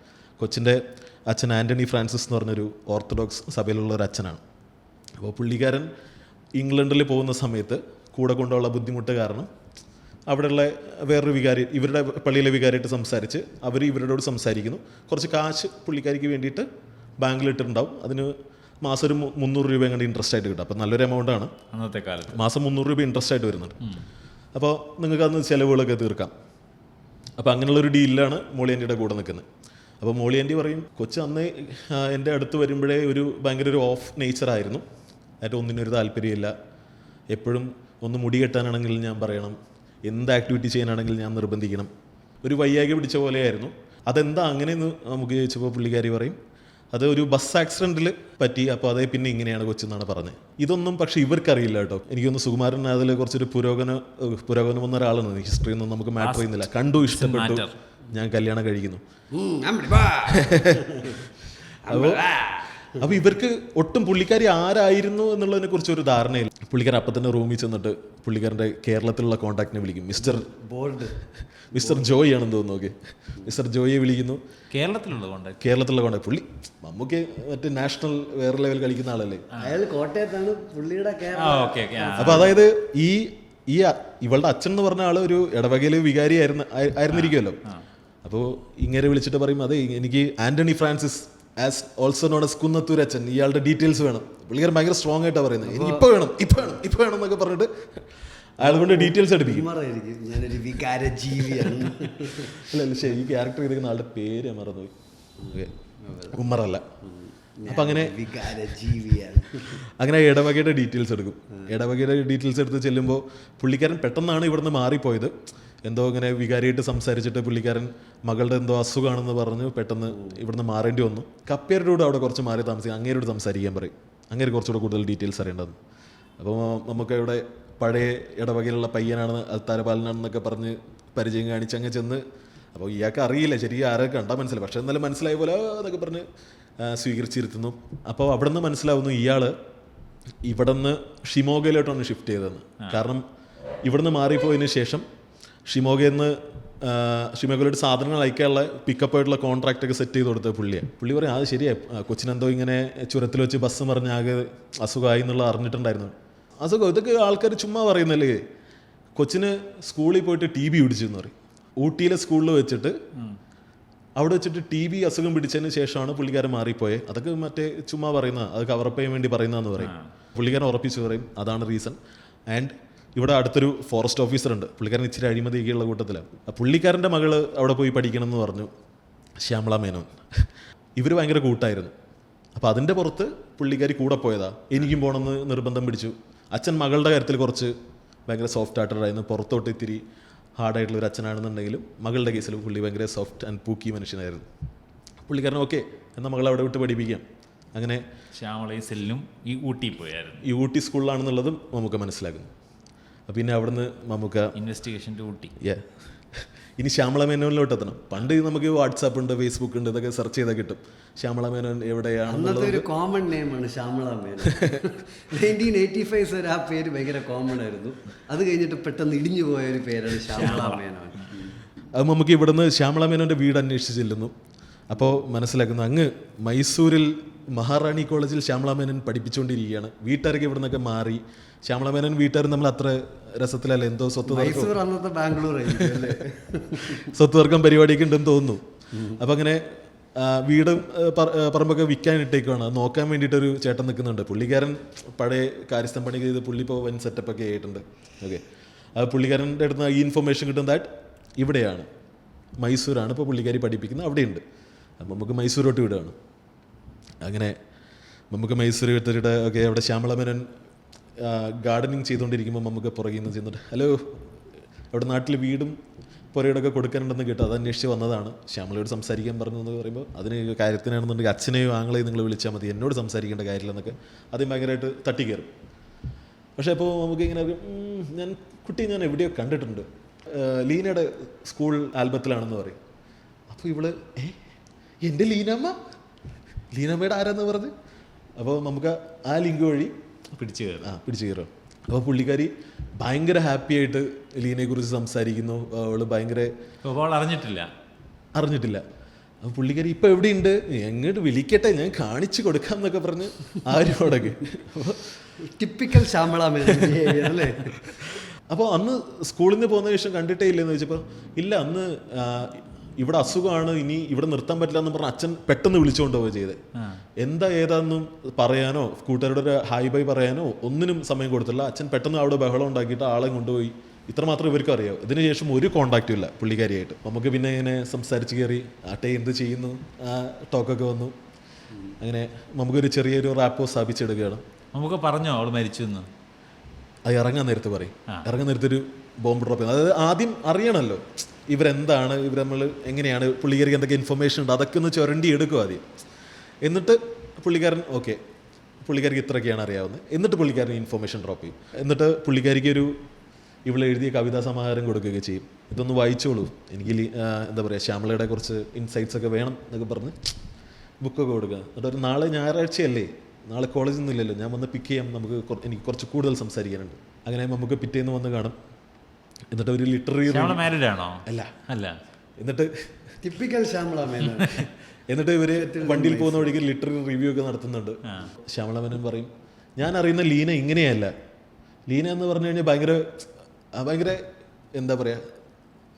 കൊച്ചിൻ്റെ അച്ഛൻ ആൻ്റണി ഫ്രാൻസിസ് എന്ന് പറഞ്ഞൊരു ഓർത്തഡോക്സ് സഭയിലുള്ള ഒരു അച്ഛനാണ്. അപ്പോൾ പുള്ളിക്കാരൻ ഇംഗ്ലണ്ടിൽ പോകുന്ന സമയത്ത് കൂടെ കൊണ്ടുള്ള ബുദ്ധിമുട്ട് കാരണം അവിടെയുള്ള വേറൊരു വികാരി, ഇവരുടെ പള്ളിയിലെ വികാരിയായിട്ട് സംസാരിച്ച് അവർ ഇവരോട് സംസാരിക്കുന്നു. കുറച്ച് കാശ് പുള്ളിക്കാരിക്ക് വേണ്ടിയിട്ട് ബാങ്കിലിട്ടുണ്ടാവും. അതിന് മാസം ഒരു 300 രൂപ കണ്ട് ഇൻട്രസ്റ്റ് ആയിട്ട് കിട്ടും. അപ്പോൾ നല്ലൊരു എമൗണ്ട് ആണ് അന്നത്തെ കാലത്ത്. മാസം 300 രൂപ ഇൻട്രസ്റ്റ് ആയിട്ട് വരുന്നുണ്ട്. അപ്പോൾ നിങ്ങൾക്ക് അന്ന് ചിലവുകളൊക്കെ തീർക്കാം. അപ്പോൾ അങ്ങനെയുള്ളൊരു ഡീലിലാണ് മോളി ആൻറ്റിയുടെ കൂടെ നിൽക്കുന്നത്. അപ്പോൾ മോളി ആൻറ്റി പറയും കൊച്ച് അന്ന് എൻ്റെ അടുത്ത് വരുമ്പോഴേ ഭയങ്കര ഒരു ഓഫ് നേച്ചറായിരുന്നു, ആയിട്ട് ഒന്നിനൊരു താല്പര്യമില്ല, എപ്പോഴും ഒന്ന് മുടി കെട്ടാനാണെങ്കിൽ ഞാൻ പറയണം, എന്ത് ആക്ടിവിറ്റി ചെയ്യാനാണെങ്കിൽ ഞാൻ നിർബന്ധിക്കണം, ഒരു വയ്യായ്ക പിടിച്ച പോലെയായിരുന്നു. അതെന്താ അങ്ങനെയെന്ന് നമുക്ക് ചോദിച്ചപ്പോൾ പുള്ളിക്കാരി പറയും അത് ഒരു ബസ് ആക്സിഡൻറ്റിൽ പറ്റി, അപ്പോൾ അതേ പിന്നെ ഇങ്ങനെയാണ് കൊച്ചെന്നാണ് പറഞ്ഞത്. ഇതൊന്നും പക്ഷേ ഇവർക്കറിയില്ല കേട്ടോ. എനിക്കൊന്ന് സുകുമാരൻ അതിൽ കുറച്ചൊരു പുരോഗമനം വന്ന ഒരാളാണ്. ഹിസ്റ്ററി ഒന്നും നമുക്ക് മാറ്റർ ചെയ്യുന്നില്ല. കണ്ടു, ഇഷ്ടപ്പെട്ടു, ഞാൻ കല്യാണം കഴിക്കുന്നു. അപ്പോൾ ഇവർക്ക് ഒട്ടും പുള്ളിക്കാരി ആരായിരുന്നു എന്നുള്ളതിനെ കുറിച്ച് ഒരു ധാരണയില്ല. പുള്ളിക്കാരൻ അപ്പം തന്നെ റൂമിൽ ചെന്നിട്ട് പുള്ളിക്കാരൻ്റെ കേരളത്തിലുള്ള കോൺടാക്റ്റിനെ വിളിക്കും. മിസ്റ്റർ ജോയ് ആണെന്ന് തോന്നുന്നു. ഓക്കെ, മിസ്റ്റർ ജോയിയെ വിളിക്കുന്നു. കേരളത്തിലുള്ള കോണ്ടാക്ട് പുള്ളി നമുക്ക് മറ്റേ നാഷണൽ വേറെ ലെവൽ കളിക്കുന്ന ആളല്ലേ. അയാൾ കോട്ടയത്താണ്, പുള്ളിയുടെ അപ്പോൾ അതായത് ഈ ഇവളുടെ അച്ഛൻ എന്ന് പറഞ്ഞ ആള് ഒരു ഇടവകയിലെ വികാരി ആയിരുന്നിരിക്കുമല്ലോ. അപ്പോൾ ഇങ്ങനെ വിളിച്ചിട്ട് പറയും അതെ എനിക്ക് Antony Francis as also known as Kunnathur അച്ഛൻ, ഇയാളുടെ ഡീറ്റെയിൽസ് വേണം. പുള്ളിക്കാരൻ ഭയങ്കര സ്ട്രോങ് ആയിട്ടാണ് പറയുന്നത്. എനിക്ക് ഇപ്പോൾ വേണം എന്നൊക്കെ പറഞ്ഞിട്ട് അയാൾ കൊണ്ട് ഡീറ്റെയിൽസ് എടുപ്പിക്കും. അല്ല ശരി, ഈ ക്യാരക്ടർ ചെയ്തിരിക്കുന്ന ആളുടെ പേര് മറന്നുപോയി. ഓക്കെ, ഉമ്മറല്ല. അപ്പം അങ്ങനെ ഇടവകയുടെ ഡീറ്റെയിൽസ് എടുക്കും. ഇടവകയുടെ ഡീറ്റെയിൽസ് എടുത്ത് ചെല്ലുമ്പോൾ പുള്ളിക്കാരൻ പെട്ടെന്നാണ് ഇവിടുന്ന് മാറിപ്പോയത്. എന്തോ ഇങ്ങനെ വികാരിയായിട്ട് സംസാരിച്ചിട്ട് പുള്ളിക്കാരൻ മകളുടെ എന്തോ അസുഖമാണെന്ന് പറഞ്ഞു പെട്ടെന്ന് ഇവിടുന്ന് മാറേണ്ടി വന്നു. കപ്പേരുടെ കൂടെ അവിടെ കുറച്ച് മാറി താമസിക്കും. അങ്ങേരോട് സംസാരിക്കാൻ പറയും. അങ്ങനെ കുറച്ചുകൂടെ കൂടുതൽ ഡീറ്റെയിൽസ് അറിയേണ്ടത്. അപ്പോൾ നമുക്ക് ഇവിടെ പഴയ ഇടവകയിലുള്ള പയ്യനാണ്, അൽത്താരപാലനാണെന്നൊക്കെ പറഞ്ഞ് പരിചയം കാണിച്ച് അങ്ങ് ചെന്ന്, അപ്പോൾ ഇയാൾക്ക് അറിയില്ല ശരിക്കും ആരൊക്കെ കണ്ടാൽ മനസ്സിലായി, പക്ഷേ എന്നാലും മനസ്സിലായ പോലെ എന്നൊക്കെ പറഞ്ഞ് സ്വീകരിച്ചിരുത്തുന്നു. അപ്പോൾ അവിടെ നിന്ന് മനസ്സിലാവുന്നു ഇയാൾ ഇവിടെ നിന്ന് ഷിമോഗയിലോട്ടാണ് ഷിഫ്റ്റ് ചെയ്തതെന്ന്. കാരണം ഇവിടുന്ന് മാറിപ്പോയതിന് ശേഷം ഷിമോഗയിലോട്ട് സാധനങ്ങൾ അയക്കാനുള്ള പിക്കപ്പായിട്ടുള്ള കോൺട്രാക്റ്റൊക്കെ സെറ്റ് ചെയ്ത് കൊടുത്തത് പുള്ളിയാണ്. പുള്ളി പറയും അത് ശരിയായി, കൊച്ചിനെന്തോ ഇങ്ങനെ ചുരത്തിൽ വെച്ച് ബസ് മറിഞ്ഞ് ആകെ അസുഖമായി എന്നുള്ളത് അറിഞ്ഞിട്ടുണ്ടായിരുന്നു. അസുഖം ഇതൊക്കെ ആൾക്കാർ ചുമ്മാ പറയുന്നല്ലേ. കൊച്ചിന് സ്കൂളിൽ പോയിട്ട് TB പിടിച്ചു എന്ന് പറയും. ഊട്ടിയിലെ സ്കൂളിൽ വെച്ചിട്ട് അവിടെ വെച്ചിട്ട് TB അസുഖം പിടിച്ചതിന് ശേഷമാണ് പുള്ളിക്കാരൻ മാറിപ്പോയത്. അതൊക്കെ മറ്റേ ചുമ്മാ പറയുന്ന, അത് കവറപ്പ് ചെയ്യാൻ വേണ്ടി പറയുന്നതെന്ന് പറയും. പുള്ളിക്കാരൻ ഉറപ്പിച്ച് പറയും അതാണ് റീസൺ. ആൻഡ് ഇവിടെ അടുത്തൊരു ഫോറസ്റ്റ് ഓഫീസർ ഉണ്ട്, പുള്ളിക്കാരൻ ഇച്ചിരി അഴിമതിയൊക്കെയുള്ള കൂട്ടത്തിലാണ്. പുള്ളിക്കാരൻ്റെ മകള് അവിടെ പോയി പഠിക്കണം എന്ന് പറഞ്ഞു, ശ്യാമള മേനോൻ. ഇവർ ഭയങ്കര കൂട്ടായിരുന്നു. അപ്പോൾ അതിൻ്റെ പുറത്ത് പുള്ളിക്കാരി കൂടെ പോയതാ. എനിക്കും പോകണമെന്ന് നിർബന്ധം പിടിച്ചു. അച്ഛൻ മകളുടെ കാര്യത്തിൽ കുറച്ച് ഭയങ്കര സോഫ്റ്റ് ആയിട്ടായിരുന്നു. പുറത്തോട്ട് ഇത്തിരി ഹാർഡായിട്ടുള്ള ഒരു അച്ഛനാണെന്നുണ്ടെങ്കിലും മകളുടെ കേസിൽ പുള്ളി ഭയങ്കര സോഫ്റ്റ് ആൻഡ് പൂക്കി മനുഷ്യനായിരുന്നു. പുള്ളിക്കാരൻ ഓക്കെ എന്നാൽ മകളെ അവിടെ വിട്ട് പഠിപ്പിക്കാം. അങ്ങനെ ശ്യാമളയും ഈ ഊട്ടി പോയായിരുന്നു. ഈ ഊട്ടി സ്കൂളിലാണെന്നുള്ളതും നമുക്ക് മനസ്സിലാക്കുന്നു. പിന്നെ അവിടുന്ന് നമുക്ക് ഇൻവെസ്റ്റിഗേഷൻ ഊട്ടി. ഇനി ശ്യാമള മേനോനിലോട്ട് എത്തണം. പണ്ട് നമുക്ക് വാട്സാപ്പ് ഉണ്ട്, ഫേസ്ബുക്ക് ഉണ്ട്, ഇതൊക്കെ സെർച്ച് ചെയ്താൽ കിട്ടും ശ്യാമള മേനോൻ എവിടെയാണ്. ഒരു കോമൺ നെയിമാണ് ശ്യാമള മേനോൻ. 1985 വരെ ആ പേര് ഭയങ്കര കോമൺ ആയിരുന്നു. അത് കഴിഞ്ഞിട്ട് പെട്ടെന്ന് ഇടിഞ്ഞു പോയ ഒരു പേരാണ് ശ്യാമള മേനോൻ. അത് നമുക്ക് ഇവിടുന്ന് ശ്യാമള മേനോൻ്റെ വീട് അന്വേഷിച്ച് ചെല്ലുന്നു. അപ്പോൾ മനസ്സിലാക്കുന്നു അങ്ങ് മൈസൂരിൽ മഹാറാണി കോളേജിൽ ശ്യാമള മേനോൻ പഠിപ്പിച്ചുകൊണ്ടിരിക്കുകയാണ്. വീട്ടുകാരൊക്കെ ഇവിടെ നിന്നൊക്കെ മാറി. ശ്യാമള മേനോൻ വീട്ടുകാർ നമ്മൾ അത്ര രസത്തിലല്ല, എന്തോ സ്വത്ത് തർക്കം പരിപാടിയൊക്കെ ഉണ്ടെന്ന് തോന്നുന്നു. അപ്പം അങ്ങനെ വീടും പറമ്പൊക്കെ വിൽക്കാനിട്ടേക്കുവാണ്. അത് നോക്കാൻ വേണ്ടിയിട്ടൊരു ചേട്ടൻ നിൽക്കുന്നുണ്ട്. പുള്ളിക്കാരൻ പഴയ കാര്യസ്ഥം പണി ചെയ്ത് പുള്ളി ഇപ്പോൾ വൻ സെറ്റപ്പൊക്കെ ആയിട്ടുണ്ട്. ഓക്കെ, അത് പുള്ളിക്കാരൻ്റെ അടുത്ത് ഈ ഇൻഫർമേഷൻ കിട്ടും ദാറ്റ് ഇവിടെയാണ്, മൈസൂരാണ് ഇപ്പോൾ പുള്ളിക്കാരി പഠിപ്പിക്കുന്നത്, അവിടെയുണ്ട്. അപ്പം നമുക്ക് മൈസൂരോട്ട് വിടുകയാണ്. അങ്ങനെ നമുക്ക് മൈസൂർ എടുത്തിട്ട് ഓക്കെ അവിടെ ശ്യാമള മേനോൻ ഗാർഡനിങ് ചെയ്തുകൊണ്ടിരിക്കുമ്പോൾ നമുക്ക് പുറകിൽ നിന്ന് ചെയ്യുന്നുണ്ട്. ഹലോ, അവിടെ നാട്ടിൽ വീടും പുരയോടൊക്കെ കൊടുക്കാനുണ്ടെന്ന് കേട്ടോ, അത് അന്വേഷിച്ച് വന്നതാണ്. ശ്യാമളയോട് സംസാരിക്കാൻ പറഞ്ഞു എന്ന് പറയുമ്പോൾ അതിന് കാര്യത്തിനാണെന്നുണ്ടെങ്കിൽ അച്ഛനെയോ ആങ്ങളെയോ നിങ്ങൾ വിളിച്ചാൽ മതി, എന്നോട് സംസാരിക്കേണ്ട കാര്യമില്ലെന്നൊക്കെ ആദ്യം ഭയങ്കരമായിട്ട് തട്ടിക്കയറും. പക്ഷേ അപ്പോൾ നമുക്ക് ഇങ്ങനെ ഞാൻ എവിടെയോ കണ്ടിട്ടുണ്ട്, ലീനയുടെ സ്കൂൾ ആൽബത്തിലാണെന്ന് പറയും. അപ്പോൾ ഇവള് എൻ്റെ ലീനമ്മയുടെ ആരാന്ന് പറഞ്ഞ് അപ്പോൾ നമുക്ക് ആ ലിങ്ക് വഴി പിടിച്ചു കയറും. അപ്പോൾ പുള്ളിക്കാരി ഭയങ്കര ഹാപ്പി ആയിട്ട് ലീനയെക്കുറിച്ച് സംസാരിക്കുന്നു. അവൾ ഭയങ്കര അറിഞ്ഞിട്ടില്ല. അപ്പോൾ പുള്ളിക്കാരി ഇപ്പം എവിടെയുണ്ട്, എങ്ങോട്ട് വിളിക്കട്ടെ, ഞാൻ കാണിച്ചു കൊടുക്കാം എന്നൊക്കെ പറഞ്ഞ് ആരോടൊക്കെ. ടിപ്പിക്കൽ ശ്യാമള മേനോൻ അല്ലേ. അപ്പോൾ അന്ന് സ്കൂളിൽ നിന്ന് പോകുന്ന ശേഷം കണ്ടിട്ടേ ഇല്ലെന്ന് ചോദിച്ചപ്പോൾ ഇല്ല, അന്ന് ഇവിടെ അസുഖമാണ്, ഇനി ഇവിടെ നിർത്താൻ പറ്റില്ല എന്ന് പറഞ്ഞാൽ അച്ഛൻ പെട്ടെന്ന് വിളിച്ചുകൊണ്ട് പോവുക ചെയ്തത്. എന്താ ഏതാണെന്നും പറയാനോ കൂട്ടുകാരുടെ ഒരു ഹായ് ബൈ പറയാനോ ഒന്നിനും സമയം കൊടുത്തില്ല. അച്ഛൻ പെട്ടെന്ന് അവിടെ ബഹളം ഉണ്ടാക്കിയിട്ട് ആളെ കൊണ്ടുപോയി ഇത്രമാത്രം ഇവർക്കും അറിയാം. ഇതിനുശേഷം ഒരു കോണ്ടാക്റ്റും ഇല്ല പുള്ളിക്കാരിയായിട്ട്. നമുക്ക് പിന്നെ ഇങ്ങനെ സംസാരിച്ച് കയറി ആട്ടെ എന്ത് ചെയ്യുന്നു ആ ടോക്കൊക്കെ വന്നു. അങ്ങനെ നമുക്കൊരു ചെറിയൊരു റാപ്പോ സ്ഥാപിച്ചെടുക്കുകയാണ്. നമുക്ക് പറഞ്ഞോ അവൾ മരിച്ചു എന്ന്? അത് ഇറങ്ങാൻ നേരത്ത് പറയും. ഇറങ്ങാൻ നേരത്തൊരു ബോംബ് ഡ്രോപ്പ് ചെയ്യുന്നത്. അതായത് ആദ്യം അറിയണമല്ലോ ഇവരെന്താണ്, ഇവർ നമ്മൾ എങ്ങനെയാണ്, പുള്ളിക്കാരിക്ക് എന്തൊക്കെ ഇൻഫർമേഷൻ ഉണ്ട് അതൊക്കെ ഒന്ന് ചുരണ്ടി എടുക്കും ആദ്യം. എന്നിട്ട് പുള്ളിക്കാരൻ ഓക്കെ പുള്ളിക്കാരിക്ക് ഇത്രയൊക്കെയാണ് അറിയാവുന്നത്. എന്നിട്ട് പുള്ളിക്കാരൻ ഇൻഫർമേഷൻ ഡ്രോപ്പ് ചെയ്യും. എന്നിട്ട് പുള്ളിക്കാരിക്ക് ഇവിടെ എഴുതിയ കവിതാ സമാഹാരം കൊടുക്കുകയൊക്കെ ചെയ്യും. ഇതൊന്ന് വായിച്ചോളൂ, എനിക്ക് എന്താ പറയുക ശ്യാമളയുടെ കുറച്ച് ഇൻസൈറ്റ്സ് ഒക്കെ വേണം എന്നൊക്കെ പറഞ്ഞ് ബുക്കൊക്കെ കൊടുക്കുക. എന്നിട്ട് ഒരു നാളെ ഞായറാഴ്ചയല്ലേ, നാളെ കോളേജിൽ നിന്നില്ലല്ലോ, ഞാൻ വന്ന് പിക്ക് ചെയ്യാം, എനിക്ക് കുറച്ച് കൂടുതൽ സംസാരിക്കാനുണ്ട്. അങ്ങനെ നമുക്ക് പിറ്റേന്ന് വന്ന് കാണും. എന്നിട്ട് ഒരു ലിറ്റററി മാരീഡ് ആണോ? അല്ല അല്ല. എന്നിട്ട് ടിപ്പിക്കൽ ശ്യാമള മേനോൻ. എന്നിട്ട് ഇവര് വണ്ടിയിൽ പോകുന്ന വഴിക്ക് ലിറ്റററി റിവ്യൂ ഒക്കെ നടത്തുന്നുണ്ട്. ശ്യാമള മേനോൻ പറയും, ഞാൻ അറിയുന്ന ലീന ഇങ്ങനെയല്ല. ലീന എന്ന് പറഞ്ഞു കഴിഞ്ഞാൽ ഭയങ്കര എന്താ പറയുക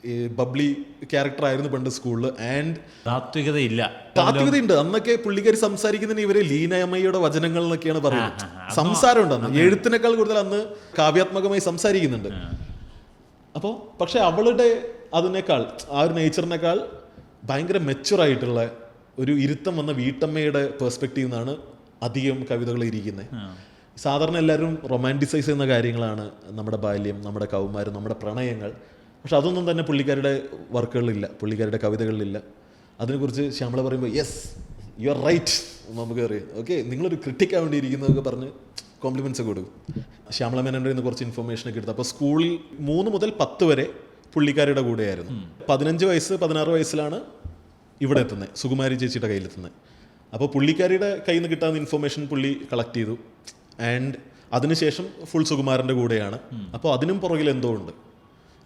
ഈ ബബ്ലി ക്യാരക്ടർ ആയിരുന്നു പണ്ട് സ്കൂളിൽ. ആൻഡ് താത്വികതയുണ്ട്. അന്നൊക്കെ പുള്ളിക്കാരി സംസാരിക്കുന്നതിന് ഇവര് ലീനയമ്മയുടെ വചനങ്ങൾ എന്നൊക്കെയാണ് പറയുന്നത്. സംസാരം ഉണ്ട് അന്ന്, എഴുത്തിനേക്കാൾ കൂടുതൽ അന്ന് കാവ്യാത്മകമായി സംസാരിക്കുന്നുണ്ട്. അപ്പോൾ പക്ഷെ അവളുടെ അതിനേക്കാൾ ആ ഒരു നേച്ചറിനേക്കാൾ ഭയങ്കര മെച്ചുറായിട്ടുള്ള ഒരു ഇരുത്തം വന്ന വീട്ടമ്മയുടെ പെർസ്പെക്റ്റീവ് നിന്നാണ് അധികം കവിതകൾ ഇരിക്കുന്നത്. സാധാരണ എല്ലാവരും റൊമാൻറ്റിസൈസ് ചെയ്യുന്ന കാര്യങ്ങളാണ് നമ്മുടെ ബാല്യം, നമ്മുടെ കൗമാരം, നമ്മുടെ പ്രണയങ്ങൾ. പക്ഷെ അതൊന്നും തന്നെ പുള്ളിക്കാരുടെ വർക്കുകളിലില്ല, പുള്ളിക്കാരുടെ കവിതകളിലില്ല. അതിനെക്കുറിച്ച് ശ്യാമള പറയുമ്പോൾ യെസ് യു ആർ റൈറ്റ് നമുക്ക് അറിയാം, ഓക്കെ നിങ്ങളൊരു ക്രിട്ടിക് ആവേണ്ടി ഇരിക്കുന്നതൊക്കെ പറഞ്ഞ് കോംപ്ലിമെൻറ്റ്സ് ഒക്കെ കൊടുക്കും. ശ്യാമള മേനോൻ്റെ നിന്ന് കുറച്ച് ഇൻഫർമേഷനൊക്കെ എടുത്തു. അപ്പോൾ സ്കൂളിൽ 3 മുതൽ 10 വരെ പുള്ളിക്കാരുടെ കൂടെയായിരുന്നു. 15 വയസ്സ് 16 വയസ്സിലാണ് ഇവിടെ എത്തുന്നത്, സുകുമാരി ചേച്ചിയുടെ കയ്യിലെത്തുന്നത്. അപ്പോൾ പുള്ളിക്കാരിയുടെ കയ്യിൽ നിന്ന് കിട്ടാവുന്ന ഇൻഫർമേഷൻ പുള്ളി കളക്ട് ചെയ്തു. ആൻഡ് അതിനുശേഷം ഫുൾ സുകുമാരൻ്റെ കൂടെയാണ്. അപ്പോൾ അതിനും പുറകിൽ എന്തോ ഉണ്ട്.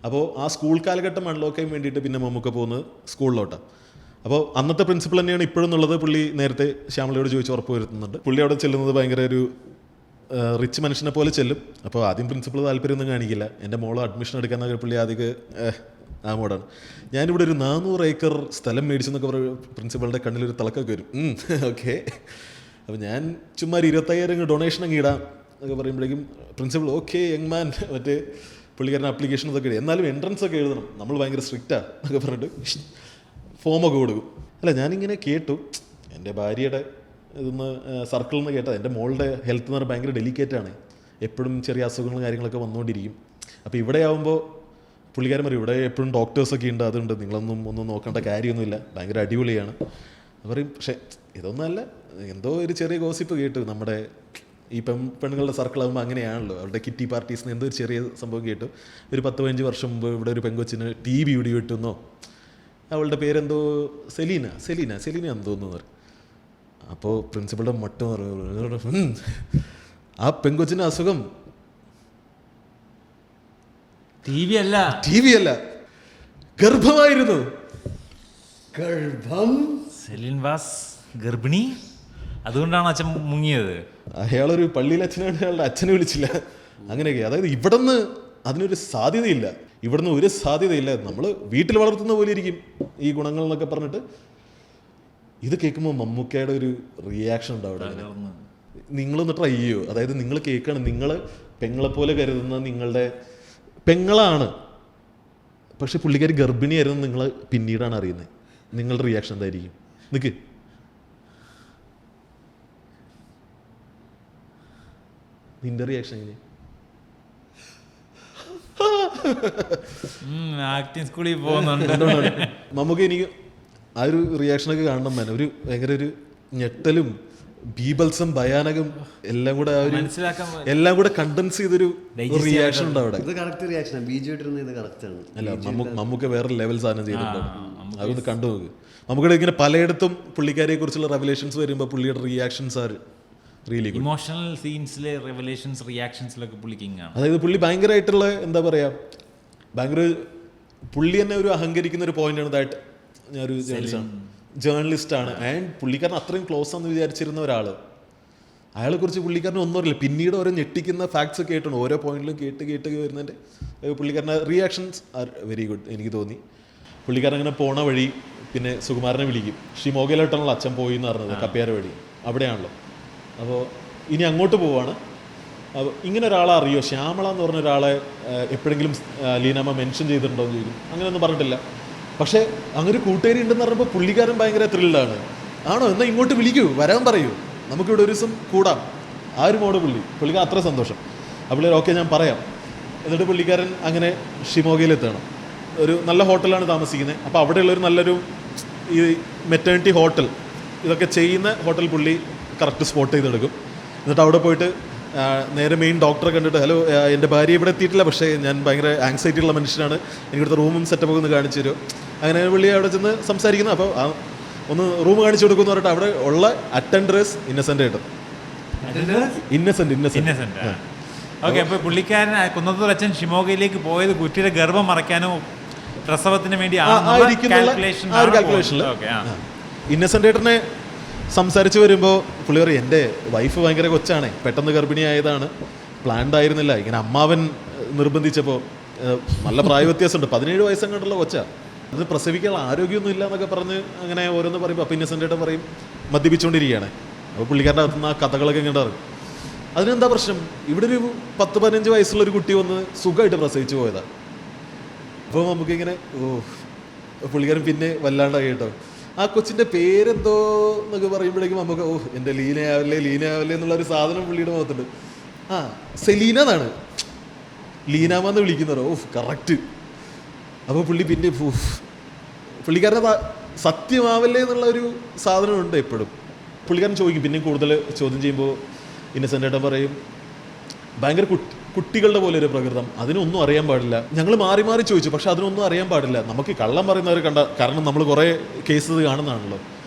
അപ്പോൾ ആ സ്കൂൾ കാലഘട്ടം അൺലോക്ക് ചെയ്യാൻ വേണ്ടിയിട്ട് പിന്നെ മമ്മൂക്ക പോകുന്നത് സ്കൂളിലോട്ടാണ്. അപ്പോൾ അന്നത്തെ പ്രിൻസിപ്പൾ തന്നെയാണ് ഇപ്പോഴെന്നുള്ളത് പുള്ളി നേരത്തെ ശ്യാമളയോട് ചോദിച്ച് ഉറപ്പ് വരുത്തുന്നുണ്ട്. പുള്ളി അവിടെ ചെല്ലുന്നത് ഭയങ്കര ഒരു റിച്ച് മനുഷ്യനെ പോലെ ചെല്ലും. അപ്പോൾ ആദ്യം പ്രിൻസിപ്പൾ താല്പര്യമൊന്നും കാണിക്കില്ല. എൻ്റെ മോള് അഡ്മിഷൻ എടുക്കാന്നൊക്കെ പുള്ളി ആദ്യമൊക്കെ ആ മോഡാണ്. ഞാനിവിടെ ഒരു 400 ഏക്കർ സ്ഥലം മേടിച്ചെന്നൊക്കെ പറയും. പ്രിൻസിപ്പളുടെ കണ്ണിലൊരു തിളക്കൊക്കെ വരും. ഓക്കെ അപ്പോൾ ഞാൻ ചുമ്മാ 25,000 ഡൊണേഷൻ അങ്ങ് ഇടാം എന്നൊക്കെ പറയുമ്പോഴേക്കും പ്രിൻസിപ്പൾ ഓക്കെ യങ് മാൻ മറ്റേ പുള്ളിക്കാരൻ ആപ്ലിക്കേഷൻ ഒക്കെ എഴുതി, എന്നാലും എൻട്രൻസ് ഒക്കെ എഴുതണം, നമ്മൾ ഭയങ്കര സ്ട്രിക്റ്റാണ് എന്നൊക്കെ പറഞ്ഞിട്ട് ഫോമൊക്കെ കൊടുക്കും. അല്ല ഞാനിങ്ങനെ കേട്ടു, എൻ്റെ ഭാര്യയുടെ ഇതൊന്ന് സർക്കിളിൽ നിന്ന് കേട്ടത്, എൻ്റെ മോളുടെ ഹെൽത്ത് എന്ന് പറഞ്ഞാൽ ഭയങ്കര ഡെലിക്കേറ്റാണ്, എപ്പോഴും ചെറിയ അസുഖങ്ങളും കാര്യങ്ങളൊക്കെ വന്നുകൊണ്ടിരിക്കും. അപ്പോൾ ഇവിടെ ആകുമ്പോൾ പുള്ളിക്കാരൻ പറയും ഇവിടെ എപ്പോഴും ഡോക്ടേഴ്സൊക്കെ ഉണ്ട്, അതുണ്ട്, ഒന്നും നോക്കേണ്ട കാര്യമൊന്നുമില്ല, ഭയങ്കര അടിപൊളിയാണ് പറയും. പക്ഷേ ഇതൊന്നുമല്ല, എന്തോ ഒരു ചെറിയ ഗോസിപ്പ് കേട്ടു, നമ്മുടെ ഈ പെണ്ണുങ്ങളുടെ സർക്കിളാകുമ്പോൾ അങ്ങനെയാണല്ലോ, അവരുടെ കിറ്റി പാർട്ടീസിന് എന്തോ ഒരു ചെറിയ സംഭവം കേട്ടു. ഒരു 10-15 വർഷം മുമ്പ് ഇവിടെ ഒരു പെങ്കൊച്ചിന് TV വീഡിയോ ഇട്ടുന്നോ, അവളുടെ പേരെന്തോ സെലീന എന്ന് തോന്നുന്നു. അപ്പോൾ പ്രിൻസിപ്പളുടെ മട്ടും പറഞ്ഞു, ആ പെങ്കൊച്ചിൻ്റെ അസുഖം TV അല്ല ഗർഭമായിരുന്നു. ഗർഭം സെലിൻ വാസ് ഗർഭിണി, അതുകൊണ്ടാണ് അച്ഛൻ മുങ്ങിയത്. അയാളൊരു പള്ളിയിലെ അച്ഛനാണ്, അയാളുടെ അച്ഛനെ വിളിച്ചില്ല, അങ്ങനെയൊക്കെ. അതായത് ഇവിടുന്ന് അതിനൊരു സാധ്യതയില്ല, ഇവിടുന്ന് ഒരു സാധ്യതയില്ല, നമ്മൾ വീട്ടിൽ വളർത്തുന്ന പോലെ ഇരിക്കും ഈ ഗുണങ്ങൾ എന്നൊക്കെ പറഞ്ഞിട്ട്. ഇത് കേൾക്കുമ്പോൾ മമ്മൂക്കയുടെ ഒരു റിയാക്ഷൻ ഉണ്ട് അവിടെ. നിങ്ങളൊന്ന് ട്രൈ ചെയ്യൂ. അതായത് നിങ്ങൾ കേൾക്കണം, നിങ്ങൾ പെങ്ങളെപ്പോലെ കരുതുന്ന നിങ്ങളുടെ പെങ്ങളാണ്, പക്ഷെ പുള്ളിക്കാരി ഗർഭിണിയായിരുന്നു നിങ്ങൾ പിന്നീടാണ് അറിയുന്നത്. നിങ്ങളുടെ റിയാക്ഷൻ എന്തായിരിക്കും? നിൽക്ക്, നിന്റെ റിയാക്ഷൻ എങ്ങനെ? ആക്ടിങ് സ്കൂളിൽ പോകുന്നുണ്ട് നമുക്ക്. എനിക്ക് ആ ഒരു റിയാക്ഷനൊക്കെ കാണണം മേന. ഒരു ഭയങ്കര ഒരു ഞെട്ടലും ബീബൽസും ഭയാനകം എല്ലാം കൂടെ ആ ഒരു എല്ലാം കൂടെ കണ്ടൻസ് ചെയ്തൊരു റിയാക്ഷൻ ഉണ്ട് അവിടെ. ഇത് കറക്റ്റ് റിയാക്ഷൻ. ബിജുവായിട്ടിരുന്ന ഇത് കറക്റ്റാണ്. അല്ല മമ്മൂക്ക വേറെ ലെവൽ സാധനം ചെയ്തിട്ടുണ്ട്. അതൊന്ന് കണ്ടു നോക്ക്. നമുക്കിടെ ഇങ്ങനെ പലയിടത്തും പുള്ളിക്കാരിയെ കുറിച്ചുള്ള റെവലേഷൻസ് വരുമ്പോൾ പുള്ളിയുടെ reactions are really good. Emotional സീൻസിലെ റെവലേഷൻസ് റിയാക്ഷൻസിലൊക്കെ പുള്ളി കിങ് ആണ്. അതായത് പുള്ളി ഭയങ്കരമായിട്ടുള്ള എന്താ പറയുക, ഭയങ്കര പുള്ളി തന്നെ ഒരു അഹങ്കരിക്കുന്ന ഒരു പോയിന്റാണ്. ദാറ്റ് ഞാനൊരു ജേർണലിസ്റ്റാണ് ആൻഡ് പുള്ളിക്കാരൻ അത്രയും ക്ലോസ് ആണെന്ന് വിചാരിച്ചിരുന്ന ഒരാൾ, അയാളെക്കുറിച്ച് പുള്ളിക്കാരന് ഒന്നും അറിയില്ല. പിന്നീട് ഓരോ ഞെട്ടിക്കുന്ന ഫാക്ട്സ് ഒക്കെ കേട്ടുണ്ട്, ഓരോ പോയിന്റിലും കേട്ട് വരുന്നതിൻ്റെ പുള്ളിക്കാരൻ്റെ റിയാക്ഷൻസ് ആർ വെരി ഗുഡ് എനിക്ക് തോന്നി. പുള്ളിക്കാരൻ അങ്ങനെ പോണ വഴി പിന്നെ സുകുമാരനെ വിളിക്കും. ഷിമോഗയിലോട്ടാണല്ലോ അച്ഛൻ പോയി എന്ന് പറഞ്ഞത്, കപ്പയാര വഴി അവിടെയാണല്ലോ. അപ്പോൾ ഇനി അങ്ങോട്ട് പോവാണ്. അപ്പോൾ ഇങ്ങനെ ഒരാളെ അറിയോ, ശ്യാമള എന്ന് പറഞ്ഞ ഒരാളെ എപ്പോഴെങ്കിലും ലീനാമ്മ മെൻഷൻ ചെയ്തിട്ടുണ്ടോ എന്ന് ചോദിക്കും. അങ്ങനെയൊന്നും പറഞ്ഞിട്ടില്ല. പക്ഷേ അങ്ങനെ ഒരു കൂട്ടുകാരി ഉണ്ടെന്ന് പറഞ്ഞപ്പോൾ പുള്ളിക്കാരൻ ഭയങ്കര ത്രില്ലാണ്. ആണോ, എന്നാൽ ഇങ്ങോട്ട് വിളിക്കൂ, വരാൻ പറയൂ, നമുക്കിവിടെ ഒരു ദിവസം കൂടാം. ആ ഒരു മോഡ് പുള്ളിക്കാരൻ അത്ര സന്തോഷം. അപ്പോൾ ഓക്കെ ഞാൻ പറയാം. എന്നിട്ട് പുള്ളിക്കാരൻ അങ്ങനെ ഷിമോഗയിലെത്തണം. ഒരു നല്ല ഹോട്ടലാണ് താമസിക്കുന്നത്. അപ്പോൾ അവിടെയുള്ളൊരു നല്ലൊരു ഈ മെറ്റേണിറ്റി ഹോട്ടൽ ഇതൊക്കെ ചെയ്യുന്ന ഹോട്ടൽ പുള്ളി കറക്റ്റ് സ്പോട്ട് ചെയ്തെടുക്കും. എന്നിട്ട് അവിടെ പോയിട്ട് നേരെ മെയിൻ ഡോക്ടറെ കണ്ടിട്ട്, ഹലോ എൻ്റെ ഭാര്യ ഇവിടെ എത്തിയിട്ടില്ല, പക്ഷേ ഞാൻ ഭയങ്കര ആങ്സൈറ്റി ഉള്ള മനുഷ്യനാണ്, എനിക്കിവിടുത്തെ റൂമും സെറ്റപ്പൊക്കെ ഒന്ന് കാണിച്ചു തരുമോ. അങ്ങനെ പുള്ളി അവിടെ ചെന്ന് സംസാരിക്കുന്നു. അപ്പോൾ ഒന്ന് റൂം കാണിച്ചു കൊടുക്കുമെന്ന് പറഞ്ഞിട്ട് അവിടെ ഉള്ള അറ്റൻഡേഴ്സ് ഇന്നസെൻ്റ് ആയിട്ട് ഇന്നസെൻ്റ്. ഓക്കെ, അപ്പോൾ പുള്ളിക്കാരൻ കുന്നത്തൂർ അച്ഛൻ ഷിമോഗയിലേക്ക് പോയത് കുട്ടിയുടെ ഗർഭം മറയ്ക്കാനോ പ്രസവത്തിന് വേണ്ടി കാൽക്കുലേഷനിൽ ഇന്നസെൻ്റ് ഏട്ടനെ സംസാരിച്ച് വരുമ്പോൾ പുള്ളി പറയും, എൻ്റെ വൈഫ് ഭയങ്കര കൊച്ചാണേ, പെട്ടെന്ന് ഗർഭിണിയായതാണ്, പ്ലാൻഡ് ആയിരുന്നില്ല, ഇങ്ങനെ അമ്മാവൻ നിർബന്ധിച്ചപ്പോൾ നല്ല പ്രായ വ്യത്യാസമുണ്ട്, 17 വയസ്സങ്ങോട്ടുള്ള കൊച്ചാണ്, അത് പ്രസവിക്കാനുള്ള ആരോഗ്യമൊന്നും ഇല്ല എന്നൊക്കെ പറഞ്ഞ് അങ്ങനെ ഓരോന്ന് പറയുമ്പോൾ അപ്പോൾ ഇന്നസെൻ്റ് ഏട്ടൻ പറയും മദ്യപിച്ചുകൊണ്ടിരിക്കുകയാണ്. അപ്പോൾ പുള്ളിക്കാരൻ്റെ അകത്തുനിന്ന് ആ കഥകളൊക്കെ ഇങ്ങോട്ട് അറിയും. അതിനെന്താ പ്രശ്നം, ഇവിടെ ഒരു 10-15 വയസ്സുള്ളൊരു കുട്ടി വന്ന് സുഖമായിട്ട് പ്രസവിച്ചു പോയതാണ്. അപ്പോൾ നമുക്കിങ്ങനെ പുള്ളിക്കാരൻ പിന്നെ വല്ലാണ്ടായി കേട്ടോ. ആ കൊച്ചിൻ്റെ പേരെന്തോ എന്നൊക്കെ പറയുമ്പോഴേക്കും നമുക്ക് എൻ്റെ ലീനയാവല്ലേ എന്നുള്ളൊരു സാധനം പുള്ളിയുടെ മുഖത്തുണ്ട്. സെലീന എന്നാണ് ലീനാമെന്ന് വിളിക്കുന്നവരോ, കറക്റ്റ്. അപ്പോൾ പുള്ളി പിന്നെ പുള്ളിക്കാരനെ സത്യമാവല്ലേ എന്നുള്ള ഒരു സാധനമുണ്ട് എപ്പോഴും. പുള്ളിക്കാരൻ ചോദിക്കും, പിന്നെയും കൂടുതൽ ചോദ്യം ചെയ്യുമ്പോൾ ഇന്നസെൻ്റ് ഏട്ടൻ പറയും, ഭയങ്കര കുട്ടികളുടെ പോലെ ഒരു പ്രകൃതം, അതിനൊന്നും അറിയാൻ പാടില്ല. ഞങ്ങൾ മാറി മാറി ചോദിച്ചു, പക്ഷെ അതിനൊന്നും അറിയാൻ പാടില്ല. നമുക്ക് കള്ളം പറയുന്നവർ കണ്ട, കാരണം നമ്മൾ കുറേ കേസസ് കാണുന്നതാണല്ലോ,